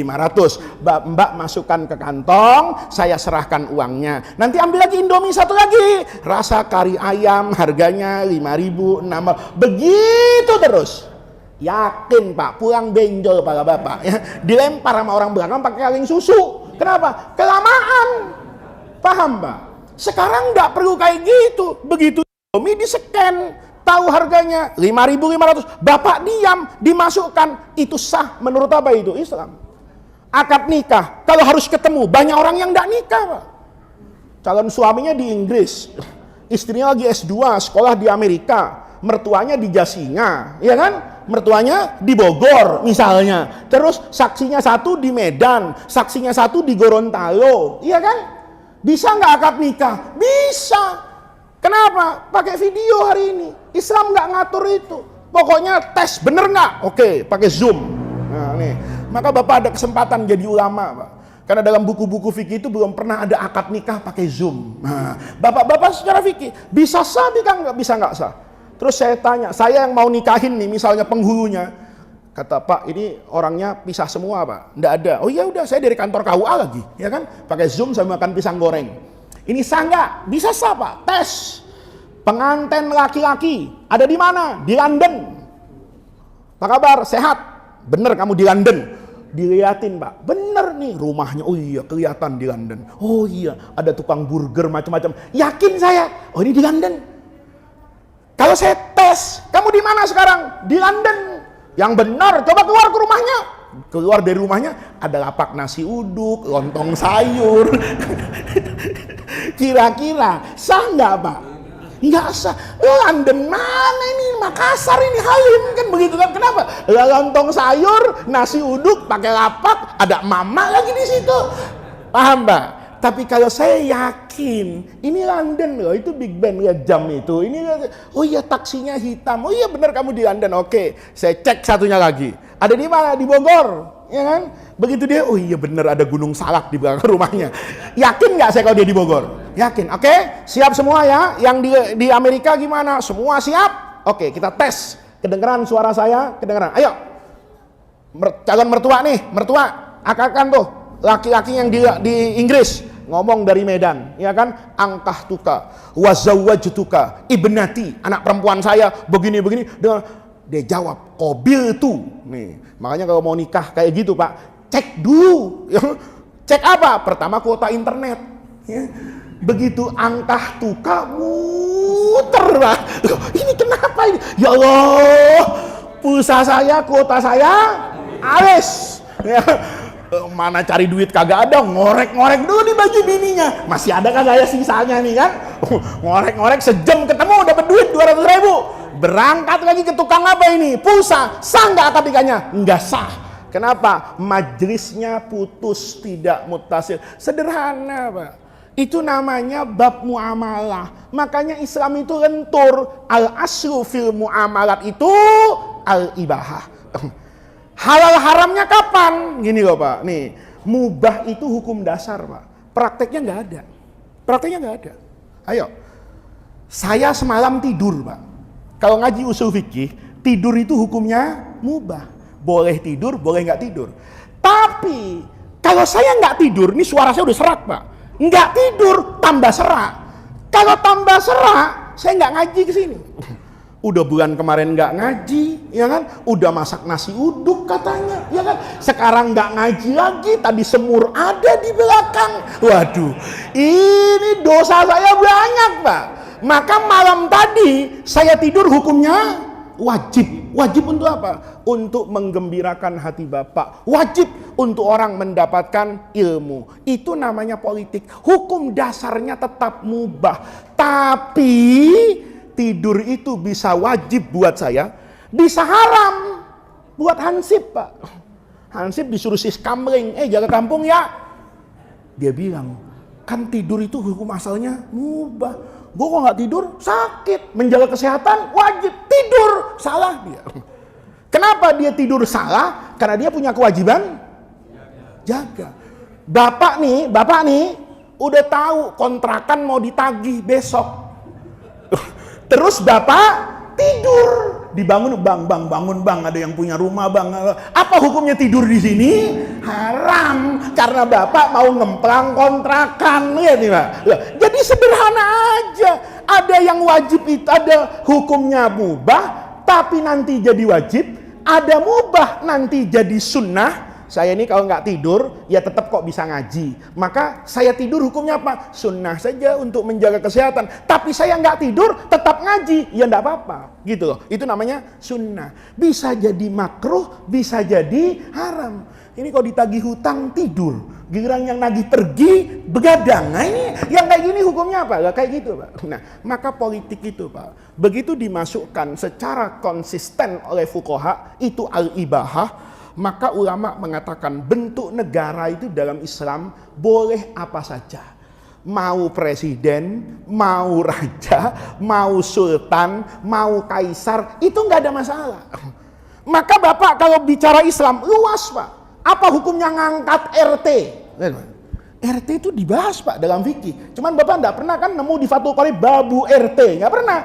A: Mbak masukkan ke kantong, saya serahkan uangnya. Nanti ambil lagi Indomie satu lagi, rasa kari ayam harganya 5.600. Begitu terus. Yakin Pak, pulang benjol para bapak ya, dilempar sama orang belakang pakai kaleng susu. Kenapa? Kelamaan. Paham Pak? Sekarang nggak perlu kayak gitu. Begitu Indomie di-scan, tahu harganya 5.500, bapak diam, dimasukkan. Itu sah menurut apa itu? Islam. Akad nikah, kalau harus ketemu, banyak orang yang nggak nikah Pak. Calon suaminya di Inggris, istrinya lagi S2, sekolah di Amerika, mertuanya di Jasinga, ya kan? Mertuanya di Bogor misalnya. Terus saksinya satu di Medan, saksinya satu di Gorontalo, iya kan? Bisa nggak akad nikah? Bisa. Kenapa? Pakai video hari ini. Islam nggak ngatur itu. Pokoknya tes bener nggak? Oke, pakai Zoom. Nah, nih. Maka Bapak ada kesempatan jadi ulama, Pak. Karena dalam buku-buku fikih itu belum pernah ada akad nikah pakai Zoom. Nah, Bapak-bapak secara fikih bisa sah, bisa nggak sah? Terus saya tanya, saya yang mau nikahin nih, misalnya penghulunya, kata Pak, ini orangnya pisah semua Pak, nggak ada. Oh ya udah, saya dari kantor KUA lagi, ya kan? Pakai Zoom saya makan pisang goreng. Ini sah nggak? Bisa sah Pak. Tes. Pengantin laki-laki ada di mana? Di London. Apa kabar? Sehat? Bener kamu di London? Diliatin Pak, bener nih rumahnya. Oh iya, kelihatan di London. Oh iya, ada tukang burger macam-macam. Yakin saya. Oh ini di London. Kalau saya tes, kamu di mana sekarang? Di London. Yang benar, coba keluar ke rumahnya. Keluar dari rumahnya, ada lapak nasi uduk, lontong sayur. Kira-kira sah nggak Pak? Nggak sah. London mana ini? Makassar ini, Halim kan begitu kan? Kenapa? Lontong sayur, nasi uduk, pakai lapak, ada mama lagi di situ. Paham Pak? Tapi kalau saya yakin, ini London loh, itu Big Ben, lihat jam itu. Ini, oh iya taksinya hitam, oh iya benar kamu di London, oke. Saya cek satunya lagi, ada di mana? Di Bogor, ya kan? Begitu dia, oh iya benar ada Gunung Salak di belakang rumahnya. Yakin nggak saya kalau dia di Bogor? Yakin, oke? Siap semua ya? Yang di Amerika gimana? Semua siap? Oke, kita tes. Kedengeran suara saya? Kedengeran. Ayo, calon mertua nih, mertua, akadkan tuh. Laki-laki yang di Inggris ngomong dari Medan, ya kan? Angkah tuka, wazawwajtuka ibnati, anak perempuan saya begini-begini. Dia jawab, qabil tuh. Nih, makanya kalau mau nikah kayak gitu Pak, cek dulu. Cek apa? Pertama kuota internet. Ya. Begitu angkah tuka, muter Pak. Ini kenapa ini? Ya Allah, pulsa saya, kuota saya, habis. Ya. Mana cari duit kagak ada, ngorek-ngorek dulu di baju bininya. Masih ada kagak ya sisanya nih kan? Ngorek-ngorek sejam ketemu dapat duit 200.000. Berangkat lagi ke tukang apa ini? Pulsa. Sah nggak akad nikahnya? Nggak sah. Kenapa? Majelisnya putus, tidak mutasil. Sederhana, Pak. Itu namanya bab muamalah. Makanya Islam itu lentur. Al-aslu fil muamalat itu al-ibahah. Halal haramnya kapan? Gini loh Pak. Nih, mubah itu hukum dasar Pak. Prakteknya nggak ada. Prakteknya nggak ada. Ayo. Saya semalam tidur Pak. Kalau ngaji usul fikih, tidur itu hukumnya mubah. Boleh tidur, boleh nggak tidur. Tapi kalau saya nggak tidur, ini suara saya udah serak Pak. Nggak tidur, tambah serak. Kalau tambah serak, saya nggak ngaji ke sini. Udah bulan kemarin nggak ngaji, ya kan? Udah masak nasi uduk katanya, ya kan? Sekarang nggak ngaji lagi, tadi semur ada di belakang. Waduh, ini dosa saya banyak Pak. Maka malam tadi saya tidur hukumnya wajib. Wajib untuk apa? Untuk menggembirakan hati Bapak. Wajib untuk orang mendapatkan ilmu. Itu namanya politik. Hukum dasarnya tetap mubah. Tapi tidur itu bisa wajib buat saya, bisa haram buat Hansip Pak. Hansip disuruh siskamling, jaga kampung ya. Dia bilang, kan tidur itu hukum asalnya mubah. Gue kok nggak tidur sakit, menjaga kesehatan wajib, tidur salah dia. Kenapa dia tidur salah? Karena dia punya kewajiban jaga. Bapak nih udah tahu kontrakan mau ditagih besok. Terus bapak tidur, dibangun bangun bang, ada yang punya rumah bang. Apa hukumnya tidur di sini? Haram, karena bapak mau ngemplang kontrakan, ya nih Pak. Jadi sederhana aja. Ada yang wajib itu, ada hukumnya mubah, tapi nanti jadi wajib. Ada mubah nanti jadi sunnah. Saya ini kalau nggak tidur, ya tetap kok bisa ngaji. Maka saya tidur hukumnya apa? Sunnah saja untuk menjaga kesehatan. Tapi saya nggak tidur, tetap ngaji. Ya nggak apa-apa. Gitu loh. Itu namanya sunnah. Bisa jadi makruh, bisa jadi haram. Ini kalau ditagih hutang, tidur. Giliran yang nagih pergi, begadang. Nah ini, yang kayak gini hukumnya apa? Gak kayak gitu Pak. Nah, maka politik itu Pak, begitu dimasukkan secara konsisten oleh fuqaha, itu al-ibahah. Maka ulama mengatakan bentuk negara itu dalam Islam boleh apa saja. Mau presiden, mau raja, mau sultan, mau kaisar, itu nggak ada masalah. Maka Bapak kalau bicara Islam luas Pak. Apa hukumnya ngangkat RT? RT itu dibahas Pak dalam fikih. Cuman Bapak nggak pernah kan nemu di Fathul Qorib babu RT, nggak pernah.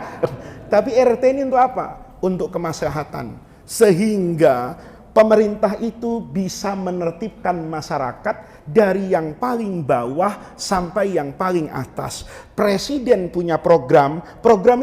A: Tapi RT ini untuk apa? Untuk kemaslahatan. Sehingga pemerintah itu bisa menertibkan masyarakat dari yang paling bawah sampai yang paling atas. Presiden punya program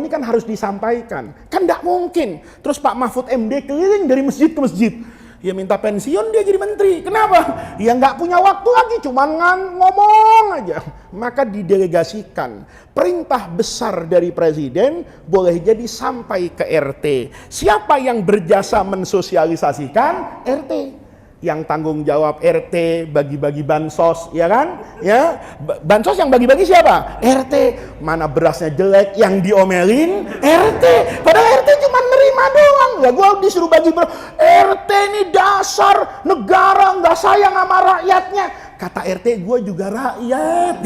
A: ini kan harus disampaikan. Kan tidak mungkin. Terus Pak Mahfud MD keliling dari masjid ke masjid. Ya minta pensiun dia jadi menteri. Kenapa? Ya nggak punya waktu lagi, cuman ngomong aja. Maka didelegasikan. Perintah besar dari presiden boleh jadi sampai ke RT. Siapa yang berjasa mensosialisasikan? RT. Yang tanggung jawab RT, bagi-bagi bansos, ya kan? Ya, bansos yang bagi-bagi siapa? RT. Mana berasnya jelek yang diomelin? RT. Padahal RT cuma nerima doang. Ya gua disuruh bagi beras. RT ini dasar negara nggak sayang sama rakyatnya. Kata RT, gue juga rakyat,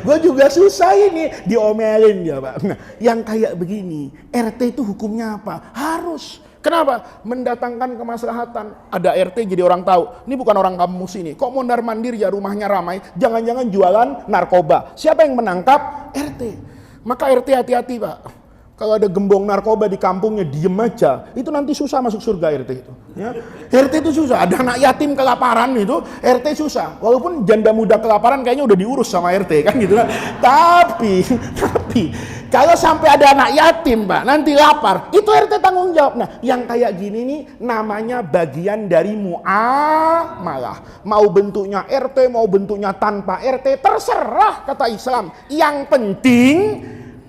A: gue juga susah ini, diomelin ya Pak. Nah, yang kayak begini, RT itu hukumnya apa? Harus. Kenapa? Mendatangkan kemaslahatan. Ada RT jadi orang tahu, ini bukan orang kampung sini. Kok mondar mandir ya rumahnya ramai? Jangan-jangan jualan narkoba. Siapa yang menangkap? RT. Maka RT hati-hati Pak. Kalau ada gembong narkoba di kampungnya diem aja, itu nanti susah masuk surga RT itu. Ya. RT itu susah. Ada anak yatim kelaparan itu, RT susah. Walaupun janda muda kelaparan kayaknya udah diurus sama RT kan gitu kan. Tapi kalau sampai ada anak yatim Pak, nanti lapar, itu RT tanggung jawab. Nah, yang kayak gini nih namanya bagian dari muamalah. Mau bentuknya RT, mau bentuknya tanpa RT, terserah kata Islam. Yang penting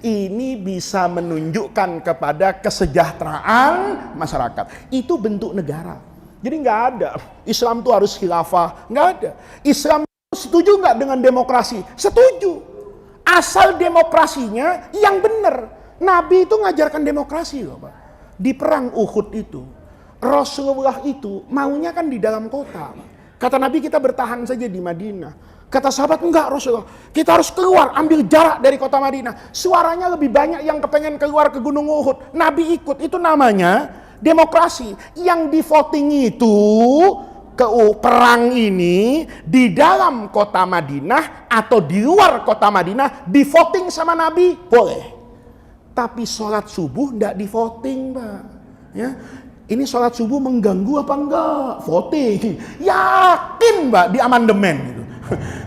A: ini bisa menunjukkan kepada kesejahteraan masyarakat. Itu bentuk negara. Jadi nggak ada Islam tuh harus khilafah, nggak ada. Islam setuju nggak dengan demokrasi? Setuju. Asal demokrasinya yang benar. Nabi itu ngajarkan demokrasi loh Pak. Di perang Uhud itu, Rasulullah itu maunya kan di dalam kota. Kata Nabi, kita bertahan saja di Madinah. Kata sahabat, enggak Rasulullah, kita harus keluar, ambil jarak dari kota Madinah. Suaranya lebih banyak yang kepengen keluar ke Gunung Uhud. Nabi ikut, itu namanya demokrasi. Yang di voting itu, perang ini di dalam kota Madinah atau di luar kota Madinah, di voting sama Nabi, boleh. Tapi sholat subuh enggak di voting Pak. Ya. Ini sholat subuh mengganggu apa enggak? Voting. Yakin Mbak di amandemen gitu.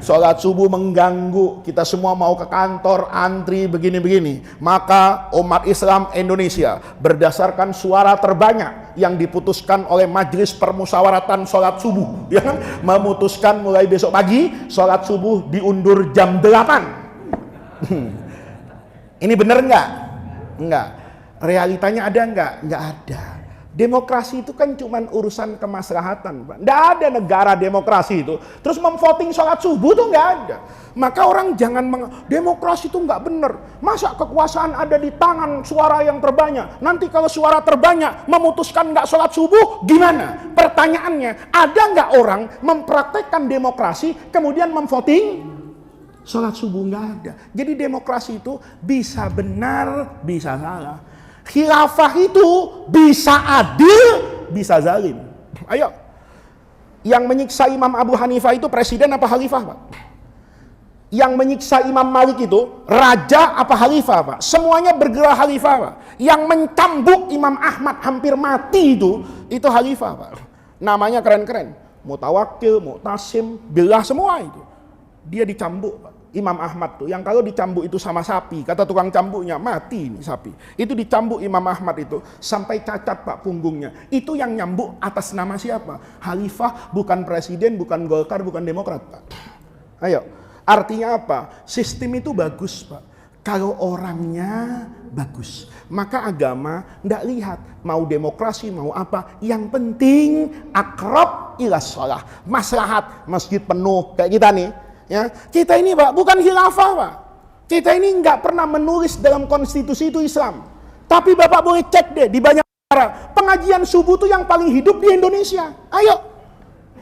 A: Sholat subuh mengganggu, kita semua mau ke kantor, antri begini-begini. Maka umat Islam Indonesia berdasarkan suara terbanyak yang diputuskan oleh Majelis Permusyawaratan Sholat Subuh, ya kan? Memutuskan mulai besok pagi sholat subuh diundur jam 8. Ini bener nggak? Enggak. Realitanya ada nggak? Nggak ada. Demokrasi itu kan cuma urusan kemaslahatan, Pak. Nggak ada negara demokrasi itu terus memvoting sholat subuh tuh nggak ada. Maka orang jangan demokrasi itu nggak bener. Masa kekuasaan ada di tangan suara yang terbanyak? Nanti kalau suara terbanyak memutuskan nggak sholat subuh, gimana? Pertanyaannya, ada nggak orang mempraktekkan demokrasi kemudian memvoting sholat subuh? Nggak ada. Jadi demokrasi itu bisa benar, bisa salah. Khilafah itu bisa adil, bisa zalim. Ayo, yang menyiksa Imam Abu Hanifah itu presiden apa khalifah Pak? Yang menyiksa Imam Malik itu raja apa khalifah Pak? Semuanya bergerak khalifah Pak. Yang mencambuk Imam Ahmad hampir mati itu khalifah Pak. Namanya keren-keren, Mutawakkil, Mu'tasim, Billah, semua itu. Dia dicambuk Pak. Imam Ahmad tuh, yang kalau dicambuk itu sama sapi, kata tukang cambuknya, mati nih sapi. Itu dicambuk Imam Ahmad itu sampai cacat Pak punggungnya. Itu yang nyambuk atas nama siapa? Khalifah, bukan presiden, bukan Golkar, bukan Demokrat Pak. Ayo, artinya apa? Sistem itu bagus Pak. Kalau orangnya bagus, maka agama ndak lihat mau demokrasi mau apa. Yang penting akrab ilas shalah, maslahat, masjid penuh kayak kita nih. Ya, kita ini Pak bukan khilafah Pak. Kita ini nggak pernah menulis dalam konstitusi itu Islam. Tapi Bapak boleh cek deh di banyak negara, pengajian subuh itu yang paling hidup di Indonesia. Ayo,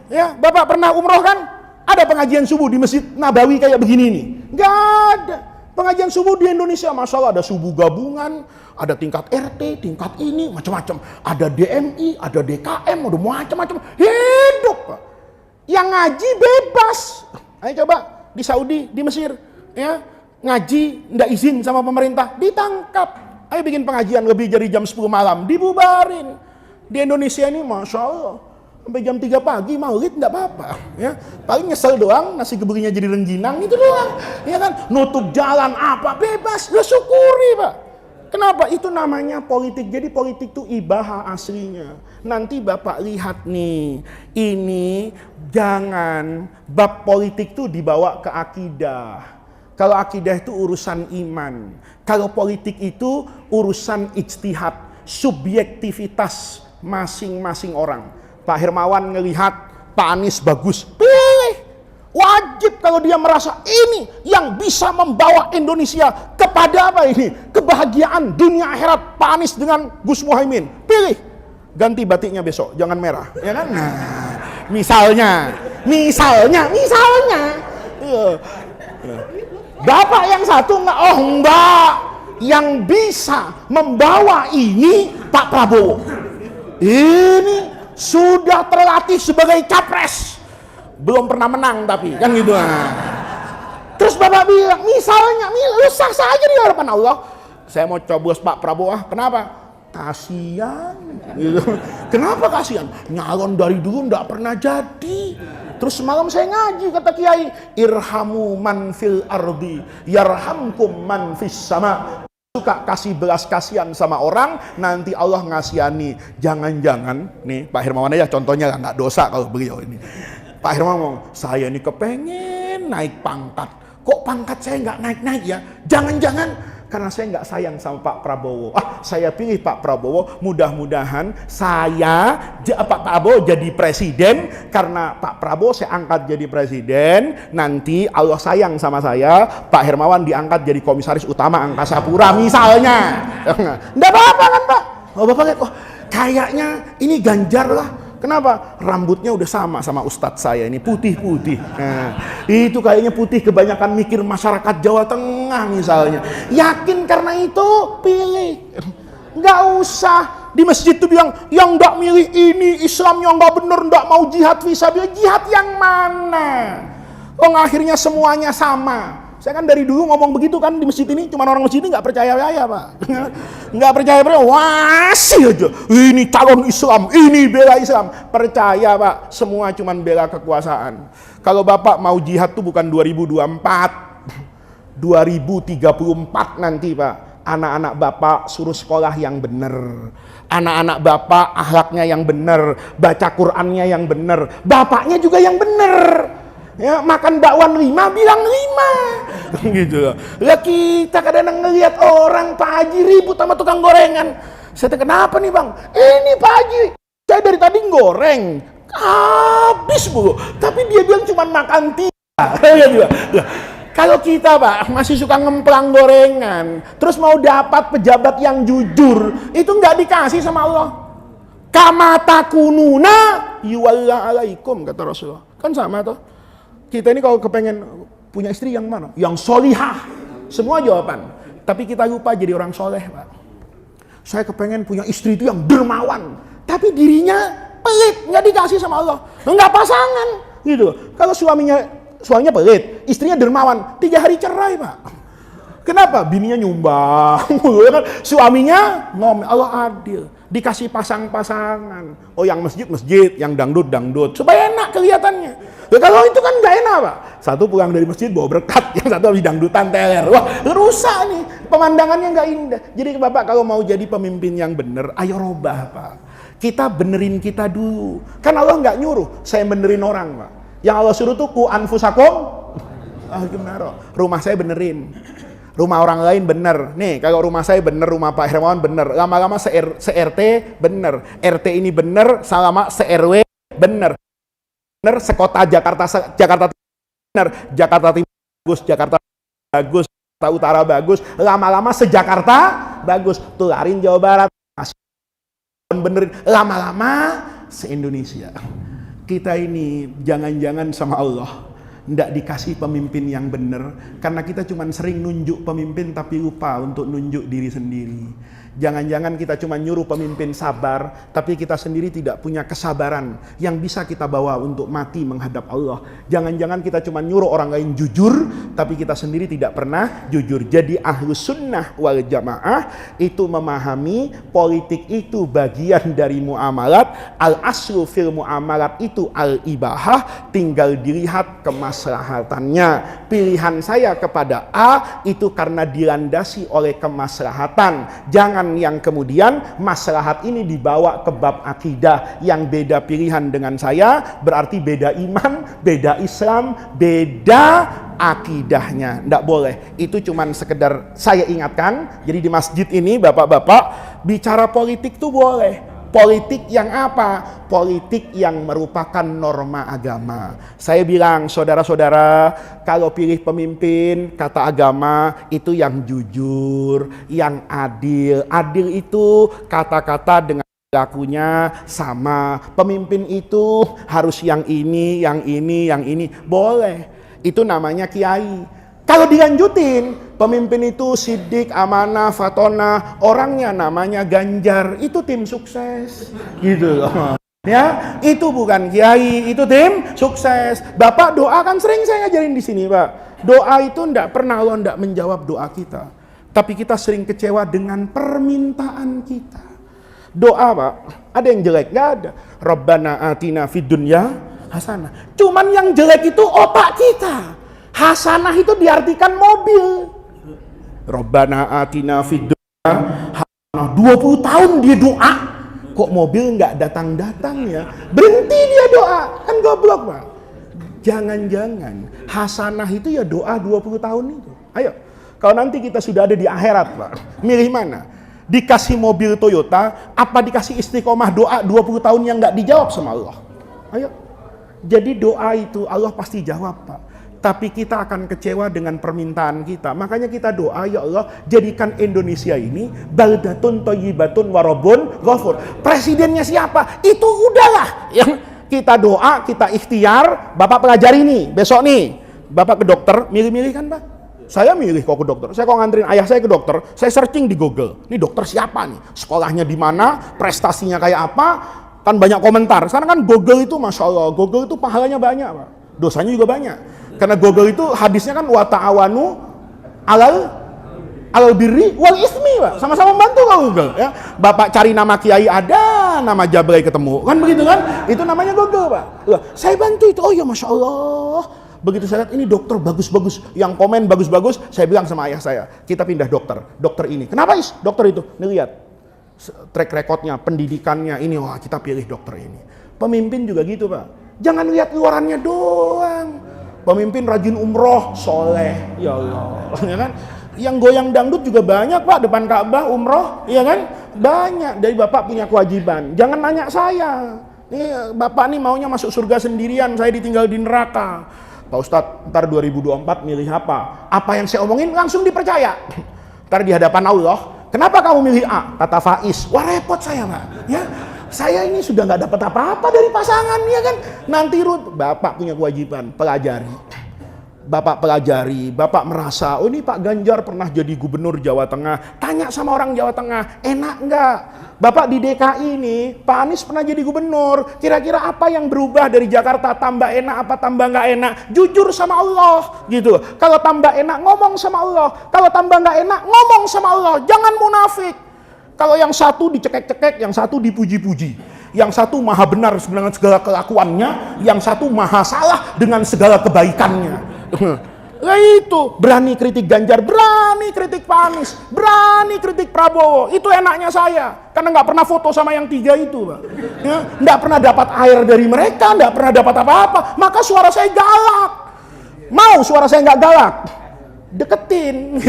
A: ya Bapak pernah umroh kan? Ada pengajian subuh di Masjid Nabawi kayak begini nih? Nggak ada. Pengajian subuh di Indonesia, masya Allah, ada subuh gabungan, ada tingkat RT, tingkat ini, macam-macam. Ada DMI, ada DKM, ada macam-macam. Hidup Pak. Yang ngaji bebas. Ayo coba di Saudi, di Mesir, ya ngaji ndak izin sama pemerintah, ditangkap. Ayo bikin pengajian lebih dari jam 10 malam, dibubarin. Di Indonesia ini masya Allah sampai jam 3 pagi maulid ndak apa-apa, ya paling nyesel doang, nasi geburinya jadi rengginang itu doang, ya kan, nutup jalan apa bebas, ya syukuri Pak. Kenapa? Itu namanya politik. Jadi politik itu ibahah aslinya. Nanti Bapak lihat nih, ini jangan bab politik itu dibawa ke akidah. Kalau akidah itu urusan iman. Kalau politik itu urusan ijtihad, subjektivitas masing-masing orang. Pak Hermawan ngelihat Pak Anies bagus, pilih. Wajib kalau dia merasa ini yang bisa membawa Indonesia kepada apa ini? Kebahagiaan dunia akhirat. Pak Anies dengan Gus Muhaimin. Pilih. Ganti batiknya besok, jangan merah. Ya kan? Nah, misalnya. Bapak yang satu enggak, oh enggak. Yang bisa membawa ini Pak Prabowo. Ini sudah terlatih sebagai capres. Belum pernah menang tapi kan gitu. Terus Bapak bilang misalnya sah saja di hadapan Allah, saya mau coblos Pak Prabowo. Kenapa? Kasihan gitu. Kenapa kasihan? Nyalon dari dulu nggak pernah jadi. Terus semalam saya ngaji kata Kiai, irhamu man fil ardi yarhamkum man fis sama. Suka kasih belas kasihan sama orang, nanti Allah ngasihani. Jangan-jangan nih Pak Hermawan aja contohnya, nggak dosa kalau beliau ini. Pak Hermawan ngomong, saya ini kepengen naik pangkat. Kok pangkat saya nggak naik-naik ya? Jangan-jangan Karena saya nggak sayang sama Pak Prabowo. Saya pilih Pak Prabowo, mudah-mudahan Pak Prabowo jadi presiden. Karena Pak Prabowo saya angkat jadi presiden, nanti Allah sayang sama saya, Pak Hermawan diangkat jadi komisaris utama Angkasa Pura misalnya. Nggak apa-apa kan Pak? Nggak apa-apa kan? Kayaknya ini Ganjar lah. Kenapa? Rambutnya udah sama ustadz saya ini, putih-putih. Nah, itu kayaknya putih, kebanyakan mikir masyarakat Jawa Tengah misalnya. Yakin karena itu pilih. Nggak usah di masjid tuh bilang, yang nggak milih ini Islamnya nggak bener, nggak mau jihad fisabilillah. Jihad yang mana? Akhirnya semuanya sama. Saya kan dari dulu ngomong begitu kan di masjid ini, cuma orang masjid ini nggak percaya Pak. Nggak percaya, wasih aja. Ini calon Islam, ini bela Islam. Percaya Pak, semua cuma bela kekuasaan. Kalau Bapak mau jihad tuh bukan 2024, 2034 nanti Pak. Anak-anak Bapak suruh sekolah yang benar. Anak-anak Bapak akhlaknya yang benar, baca Qur'annya yang benar, bapaknya juga yang benar. Ya, makan bakwan 5, bilang 5 gitu loh. Lah kita kadang ngelihat orang Pak Haji ribut sama tukang gorengan. Saya tanya, kenapa nih Bang? Ini Pak Haji, saya dari tadi goreng habis Bu, tapi dia bilang cuma makan 3. Kalau kita Pak masih suka ngemplang gorengan, terus mau dapat pejabat yang jujur, itu nggak dikasih sama Allah. Kama takununa yuwalla alaikum, kata Rasulullah. Kan sama tuh. Kita ini kalau kepengen punya istri yang mana? Yang solihah. Semua jawaban. Tapi kita lupa jadi orang soleh Pak. Saya kepengen punya istri itu yang dermawan. Tapi dirinya pelit. Nggak dikasih sama Allah. Nggak pasangan. Gitu. Kalau suaminya pelit, istrinya dermawan, 3 hari cerai Pak. Kenapa? Bininya nyumbang. Suaminya ngomel. Allah adil. Dikasih pasang-pasangan. Yang masjid, yang dangdut. Supaya enak kelihatannya. Kalau itu kan gak enak Pak. Satu pulang dari masjid bawa berkat, yang satu habis dangdutan teler. Wah rusak nih, pemandangannya gak indah. Jadi Bapak kalau mau jadi pemimpin yang benar, ayo robah Pak. Kita benerin kita dulu. Kan Allah gak nyuruh saya benerin orang Pak. Yang Allah suruh tuh ku anfusakum. Rumah saya benerin, rumah orang lain bener. Nih kalau rumah saya bener, rumah Pak Hermawan bener, lama-lama se-RT bener, RT ini bener, selama se-RW bener, sekota Jakarta bener, Jakarta Timur bagus, Jakarta bagus, Jakarta Utara bagus, lama-lama se-Jakarta bagus, tularin Jawa Barat, benerin, lama-lama se-Indonesia. Kita ini jangan-jangan sama Allah ndak dikasih pemimpin yang benar, karena kita cuma sering nunjuk pemimpin tapi lupa untuk nunjuk diri sendiri. Jangan-jangan kita cuma nyuruh pemimpin sabar, tapi kita sendiri tidak punya kesabaran yang bisa kita bawa untuk mati menghadap Allah. Jangan-jangan kita cuma nyuruh orang lain jujur, tapi kita sendiri tidak pernah jujur. Jadi Ahlus Sunnah wal Jamaah itu memahami politik itu bagian dari muamalat. Al-aslu fil muamalat itu al-ibahah, tinggal dilihat kemaslahatannya. Pilihan saya kepada A itu karena dilandasi oleh kemaslahatan. Jangan yang kemudian maslahat ini dibawa ke bab akidah. Yang beda pilihan dengan saya berarti beda iman, beda Islam, beda akidahnya. Nggak boleh. Itu cuman sekedar saya ingatkan. Jadi di masjid ini bapak-bapak bicara politik tuh boleh. Politik yang apa? Politik yang merupakan norma agama. Saya bilang, saudara-saudara, kalau pilih pemimpin, kata agama, itu yang jujur, yang adil. Adil itu kata-kata dengan lakunya sama. Pemimpin itu harus yang ini, yang ini, yang ini. Boleh. Itu namanya kiai. Kalau dilanjutin, pemimpin itu sidik, amanah, fatona, orangnya namanya Ganjar, itu tim sukses, gitu loh. Ya, itu bukan kiai, itu tim sukses. Bapak doa kan sering saya ngajarin di sini, Pak. Doa itu ndak pernah Allah ndak menjawab doa kita, tapi kita sering kecewa dengan permintaan kita. Doa, Pak, ada yang jelek? Nggak ada. Rabbana atina fid dunya hasanah. Cuman yang jelek itu otak kita. Hasanah itu diartikan mobil. Rabbana atina fid dunya hasanah. 20 tahun dia doa, kok mobil nggak datang-datang ya? Berhenti dia doa, kan goblok Pak. Jangan-jangan hasanah itu ya doa 20 tahun itu. Ayo, Kalau nanti kita sudah ada di akhirat, Pak, milih mana? Dikasih mobil Toyota, apa dikasih istiqomah doa 20 tahun yang nggak dijawab sama Allah? Ayo. Jadi doa itu Allah pasti jawab, Pak. Tapi kita akan kecewa dengan permintaan kita. Makanya kita doa, ya Allah, jadikan Indonesia ini baldatun thayyibatun warabun ghafur. Presidennya siapa? Itu udahlah. Yang kita doa, kita ikhtiar. Bapak pelajari nih, besok nih. Bapak ke dokter, milih-milih kan, Pak? Saya milih kok ke dokter. Saya kok nganterin ayah saya ke dokter, saya searching di Google. Ini dokter siapa nih? Sekolahnya di mana? Prestasinya kayak apa? Kan banyak komentar. Sekarang kan Google itu, Masya Allah, Google itu pahalanya banyak, Pak. Dosanya juga banyak. Karena Google itu hadisnya kan wa ta'awanu alal birri wal ismi, Pak. Sama-sama membantu kalau Google, ya. Bapak cari nama kiai ada, nama Jabrai ketemu. Kan begitu kan? Itu namanya Google, Pak. Loh, saya bantu itu. Oh ya, Masya Allah. Begitu saya lihat ini dokter bagus-bagus, yang komen bagus-bagus, saya bilang sama ayah saya, kita pindah dokter ini. Kenapa Is? Dokter itu, nih lihat track recordnya, pendidikannya, ini wah kita pilih dokter ini. Pemimpin juga gitu, Pak. Jangan lihat luarannya doang. Pemimpin rajin umroh, soleh, ya Allah, ya kan? Yang goyang dangdut juga banyak, Pak, depan Ka'bah umroh, ya kan? Banyak. Dari Bapak punya kewajiban. Jangan nanya saya. Nih, Bapak nih maunya masuk surga sendirian, saya ditinggal di neraka. Pak Ustadz, ntar 2024 milih apa? Apa yang saya omongin langsung dipercaya. Ntar di hadapan Allah, kenapa kamu milih A? Kata Faiz, wah repot saya, Pak. Ya. Saya ini sudah nggak dapat apa-apa dari pasangan, ya kan? Nanti Bapak punya kewajiban, pelajari. Bapak pelajari, Bapak merasa, oh ini Pak Ganjar pernah jadi gubernur Jawa Tengah. Tanya sama orang Jawa Tengah, enak nggak? Bapak di DKI ini, Pak Anies pernah jadi gubernur. Kira-kira apa yang berubah dari Jakarta? Tambah enak apa tambah nggak enak? Jujur sama Allah, gitu. Kalau tambah enak, ngomong sama Allah. Kalau tambah nggak enak, ngomong sama Allah. Jangan munafik. Kalau yang satu dicekek-cekek, yang satu dipuji-puji. Yang satu maha benar dengan segala kelakuannya, yang satu maha salah dengan segala kebaikannya. Nah itu, berani kritik Ganjar, berani kritik Pak Anies, berani kritik Prabowo. Itu enaknya saya, karena nggak pernah foto sama yang tiga itu, Pak. Ya, nggak pernah dapat air dari mereka, nggak pernah dapat apa-apa. Maka suara saya galak. Mau suara saya nggak galak? Deketin,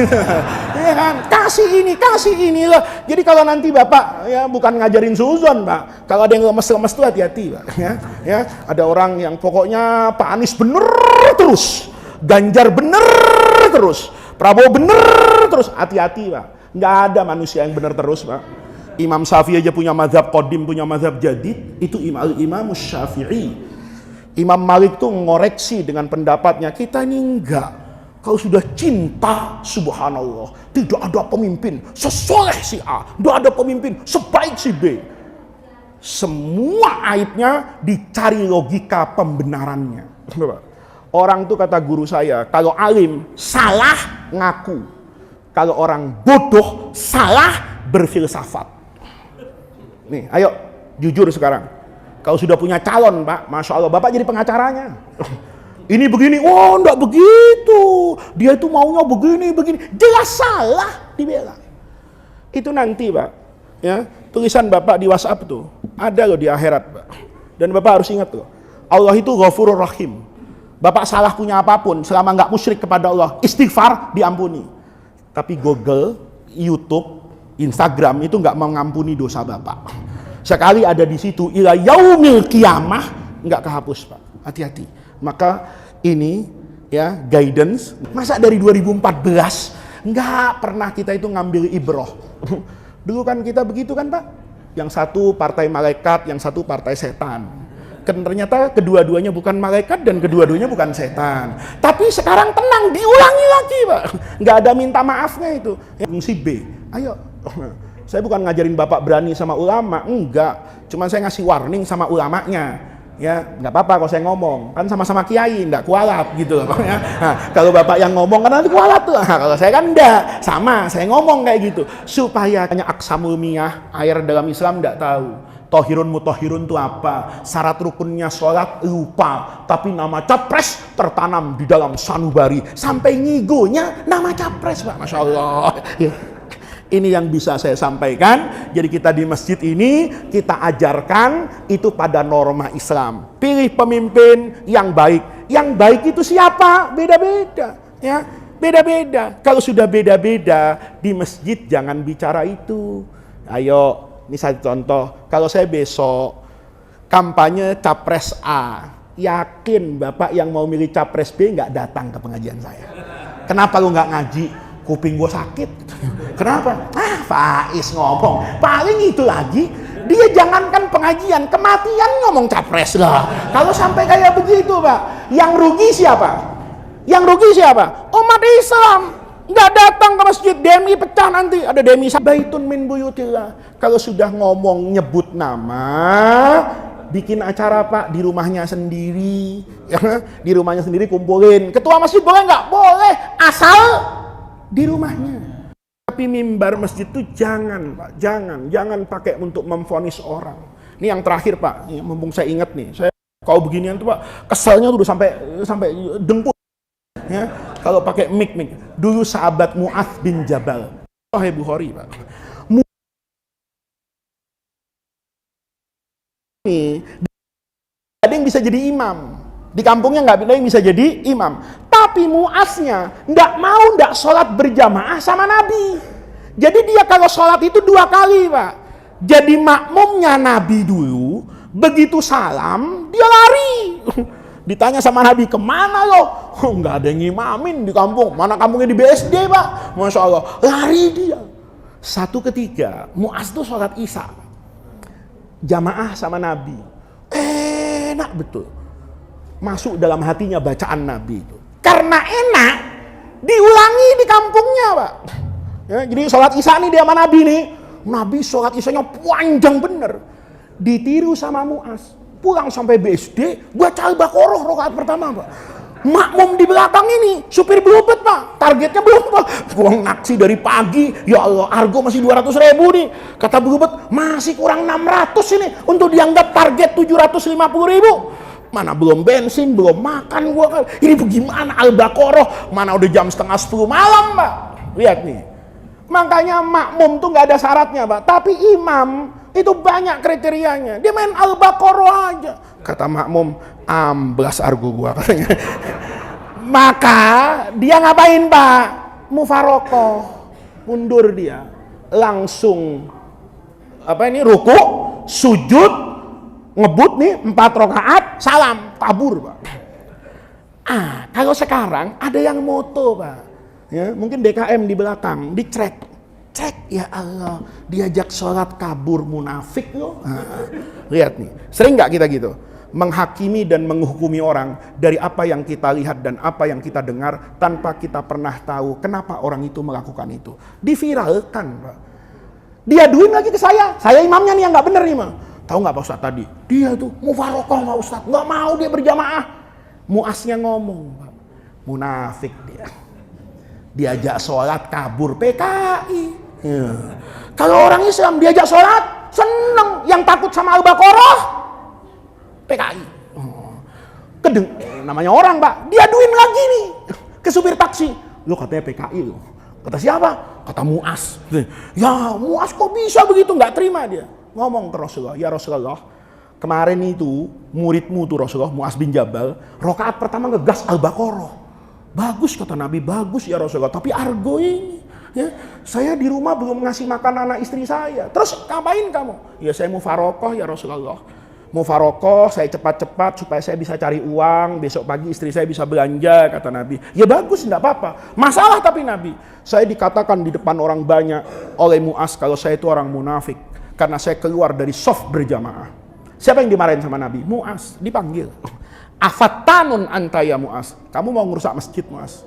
A: ya kan? Kasih ini loh. Jadi kalau nanti Bapak ya bukan ngajarin suzon, Pak. Kalau ada yang lemes-lemes tuh hati-hati, Pak. Ya, ada orang yang pokoknya Pak Anies bener terus, Ganjar bener terus, Prabowo bener terus. Hati-hati, Pak. Nggak ada manusia yang bener terus, Pak. Imam Syafi'i aja punya mazhab qadim, punya mazhab jadid. Itu Imam Syafi'i. Imam Malik tuh ngoreksi dengan pendapatnya. Kita ini enggak. Kalau sudah cinta, subhanallah, tidak ada pemimpin sesoleh si A, tidak ada pemimpin sebaik si B. Semua aibnya dicari logika pembenarannya. Orang tuh kata guru saya, kalau alim salah ngaku, kalau orang bodoh salah berfilsafat. Nih, ayo jujur sekarang. Kalau sudah punya calon, Pak, Masya Allah, Bapak jadi pengacaranya. Ini begini, oh enggak begitu. Dia itu maunya begini. Jelas salah, dibela. Itu nanti, Pak. Ya, tulisan Bapak di WhatsApp tuh. Ada loh di akhirat, Pak. Dan Bapak harus ingat loh. Allah itu Ghafurur Rahim. Bapak salah punya apapun, selama enggak musyrik kepada Allah, istighfar diampuni. Tapi Google, YouTube, Instagram itu enggak mengampuni dosa Bapak. Sekali ada di situ, ila yaumil qiyamah, enggak kehapus, Pak. Hati-hati. Maka ini ya guidance. Masa dari 2014 nggak pernah kita itu ngambil ibroh. Dulu kan kita begitu kan, Pak. Yang satu partai malaikat, yang satu partai setan. Kan ternyata kedua-duanya bukan malaikat dan kedua-duanya bukan setan. Tapi sekarang tenang, diulangi lagi, Pak. Nggak ada minta maafnya itu. Yang si B, ayo. Saya bukan ngajarin Bapak berani sama ulama, enggak. Cuma saya ngasih warning sama ulamanya. Ya, nggak apa-apa kalau saya ngomong, kan sama-sama kiai, nggak kualat gitu loh. Ya. Nah, kalau Bapak yang ngomong kan nanti kualat tuh. Nah, kalau saya kan enggak, sama, saya ngomong kayak gitu. Supaya hanya aksamul miyah, air dalam Islam nggak tahu. Tohirun mutohirun itu apa? Syarat rukunnya sholat lupa, tapi nama capres tertanam di dalam sanubari. Sampai ngigonya nama capres, Pak, Masya Allah. Ya. Ini yang bisa saya sampaikan. Jadi kita di masjid ini kita ajarkan itu pada norma Islam. Pilih pemimpin yang baik. Yang baik itu siapa? Beda-beda. Ya, Beda-beda. Kalau sudah beda-beda, di masjid jangan bicara itu. Ayo, ini satu contoh. Kalau saya besok kampanye capres A, yakin Bapak yang mau milih capres B nggak datang ke pengajian saya. Kenapa lu nggak ngaji? Kuping gue sakit. Kenapa? Faiz ngomong. Paling itu lagi, dia jangankan pengajian, kematian ngomong capres lah. Kalau sampai kayak begitu, Pak, yang rugi siapa? Yang rugi siapa? Umat Islam. Nggak datang ke masjid, demi pecah nanti. Ada demi baitun min buyutillah. Kalau sudah ngomong nyebut nama, bikin acara Pak di rumahnya sendiri, ya, di rumahnya sendiri kumpulin. Ketua masjid boleh nggak? Boleh, asal di rumahnya. Tapi mimbar masjid itu jangan Pak, jangan pakai untuk memvonis orang. Ini yang terakhir Pak, mumpung saya ingat nih, saya kalau beginian tuh Pak, keselnya tuh udah sampai dengkul. Ya, kalau pakai mic. Dulu sahabat Mu'adz bin Jabal, Sahih Bukhari Pak. Ada yang bisa jadi imam di kampungnya, nggak ada yang bisa jadi imam, tapi Mu'adznya nggak sholat berjamaah sama Nabi. Jadi dia kalau sholat itu 2 kali Pak. Jadi makmumnya Nabi dulu, begitu salam dia lari. Ditanya sama Nabi, kemana lo? Nggak ada yang ngimamin di kampung. Mana kampungnya di BSD Pak? Masya Allah, lari dia. Satu ketika Mu'adz tuh sholat Isya jamaah sama Nabi, enak betul, masuk dalam hatinya bacaan Nabi itu. Karena enak, diulangi di kampungnya Pak. Ya, jadi sholat Isya nih dia sama Nabi nih, Nabi sholat Isyanya panjang bener, ditiru sama Mu'adz. Pulang sampai BSD, baca Al-Baqarah rakaat pertama Pak. Makmum di belakang ini, supir belubet Pak, targetnya belum Pak. Gua naksi dari pagi, ya Allah, argo masih 200.000 nih. Kata belubet, masih kurang 600 ini untuk dianggap target 750.000. Mana belum bensin, belum makan gua kan. Ini bagaimana Al-Baqarah, mana udah jam 9:30 malam Pak. Lihat nih. Makanya makmum tuh nggak ada syaratnya Pak, tapi imam itu banyak kriterianya. Dia main Al-Baqarah aja. Kata makmum, amblas argo gua katanya. Maka dia ngapain Pak? Mufarokoh, mundur dia, langsung ruku, sujud, ngebut nih 4 rakaat, salam, tabur Pak. Kalau sekarang ada yang moto Pak, ya mungkin DKM di belakang, dicek, ya Allah, diajak sholat kabur munafik loh. Lihat nih, sering nggak kita gitu? Menghakimi dan menghukumi orang dari apa yang kita lihat dan apa yang kita dengar tanpa kita pernah tahu kenapa orang itu melakukan itu. Diviralkan Pak. Diaduin lagi ke saya imamnya nih yang nggak bener nih Pak. Tahu nggak Pak Ustadz tadi? Dia tuh mufarokoh Pak Ustadz, nggak mau dia berjamaah. Mu'adznya ngomong Pak, munafik dia. Diajak sholat kabur PKI. Ya. Kalau orang Islam diajak sholat seneng, yang takut sama Al-Baqarah PKI. Namanya orang Pak, diaduin lagi nih ke supir taksi. Lo katanya PKI lo. Kata siapa? Kata Mu'adz. Ya Mu'adz kok bisa begitu? Nggak terima dia. Ngomong ke Rasulullah, ya Rasulullah, kemarin itu muridmu tuh Rasulullah, Mu'adz bin Jabal, rakaat pertama ngegas Al-Baqarah. Bagus kata Nabi, bagus ya Rasulullah, tapi argo ini, ya, saya di rumah belum ngasih makan anak istri saya. Terus ngapain kamu? Ya saya mufarokoh ya Rasulullah. Mufarokoh, saya cepat-cepat supaya saya bisa cari uang, besok pagi istri saya bisa belanja, kata Nabi. Ya bagus, enggak apa-apa. Masalah tapi Nabi, saya dikatakan di depan orang banyak oleh Mu'adz kalau saya itu orang munafik karena saya keluar dari shaf berjamaah. Siapa yang dimarahin sama Nabi? Mu'adz, dipanggil. Afattanun anta ya Mu'adz, kamu mau ngerusak masjid Mu'adz,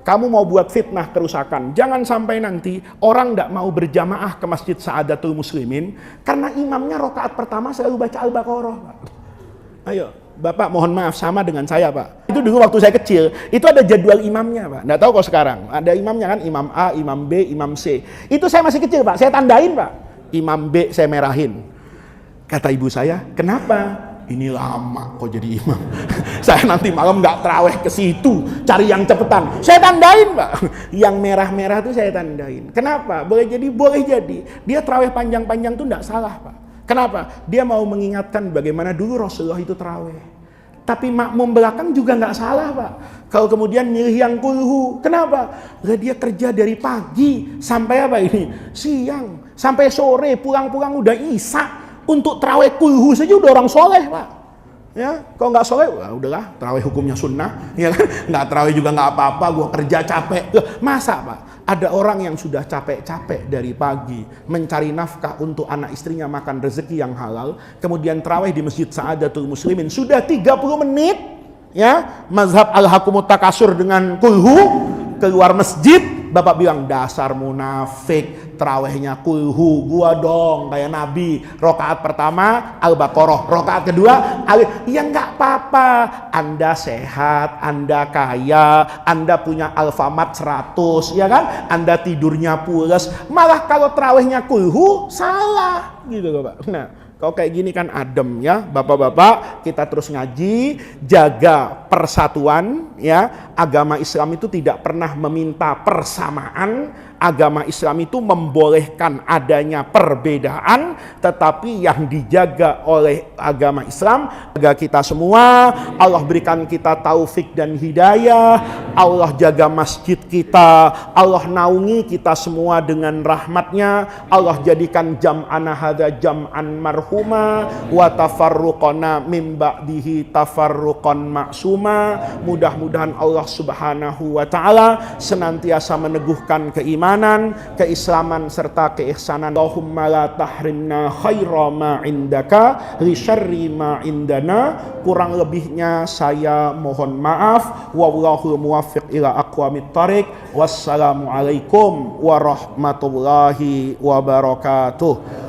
A: kamu mau buat fitnah kerusakan. Jangan sampai nanti orang tidak mau berjamaah ke masjid Sa'adatul Muslimin karena imamnya rakaat pertama selalu baca Al-Baqarah. Ayo Bapak mohon maaf, sama dengan saya Pak, itu dulu waktu saya kecil itu ada jadwal imamnya Pak. Nggak tahu kalau sekarang ada imamnya kan, imam A, imam B, imam C. Itu saya masih kecil Pak, saya tandain Pak, imam B saya merahin. Kata ibu saya, kenapa? Ini lama kok jadi imam. Saya nanti malam nggak terawih ke situ, cari yang cepetan. Saya tandain Pak, yang merah-merah tuh saya tandain. Kenapa? Boleh jadi. Dia terawih panjang-panjang tuh nggak salah Pak. Kenapa? Dia mau mengingatkan bagaimana dulu Rasulullah itu terawih. Tapi makmum belakang juga nggak salah, Pak. Kalau kemudian milih yang kulhu, kenapa? Lah dia kerja dari pagi sampai apa ini? Siang, sampai sore, pulang-pulang udah isya. Untuk terawih kulhu saja udah orang soleh, Pak. Ya, kalau nggak soleh, udahlah, terawih hukumnya sunnah, ya kan? Nggak terawih juga nggak apa-apa, gua kerja capek. Masa, Pak? Ada orang yang sudah capek-capek dari pagi mencari nafkah untuk anak istrinya makan rezeki yang halal, kemudian terawih di Masjid Sa'adatul Muslimin sudah 30 menit, ya, mazhab al-hakumut takasur dengan kulhu, keluar masjid, Bapak bilang dasar munafik, terawihnya kulhu, gua dong kayak Nabi. Rokaat pertama Al-Baqarah, rokaat kedua ya nggak apa-apa. Anda sehat, Anda kaya, Anda punya Alfamart 100, ya kan? Anda tidurnya pules. Malah kalau terawihnya kulhu salah, gitu loh, Pak. Nah, kalau kayak gini kan adem, ya, bapak-bapak, kita terus ngaji, jaga persatuan, ya. Agama Islam itu tidak pernah meminta persamaan. Agama Islam itu membolehkan adanya perbedaan, tetapi yang dijaga oleh agama Islam, jaga kita semua. Allah berikan kita taufik dan hidayah, Allah jaga masjid kita, Allah naungi kita semua dengan rahmatnya, Allah jadikan jam'ana hadza jam'an marhuma wa tafarruqana min ba'dihi tafarruqan maksuma. Mudah-mudahan Allah Subhanahu wa ta'ala senantiasa meneguhkan keimanan, keislaman serta keihsanan. Allahumma la tahrimna khaira ma indaka li syarri ma indana. Kurang lebihnya saya mohon maaf. Wallahu muwaffiq ila aqwamit thariq. Wassalamualaikum warahmatullahi wabarakatuh.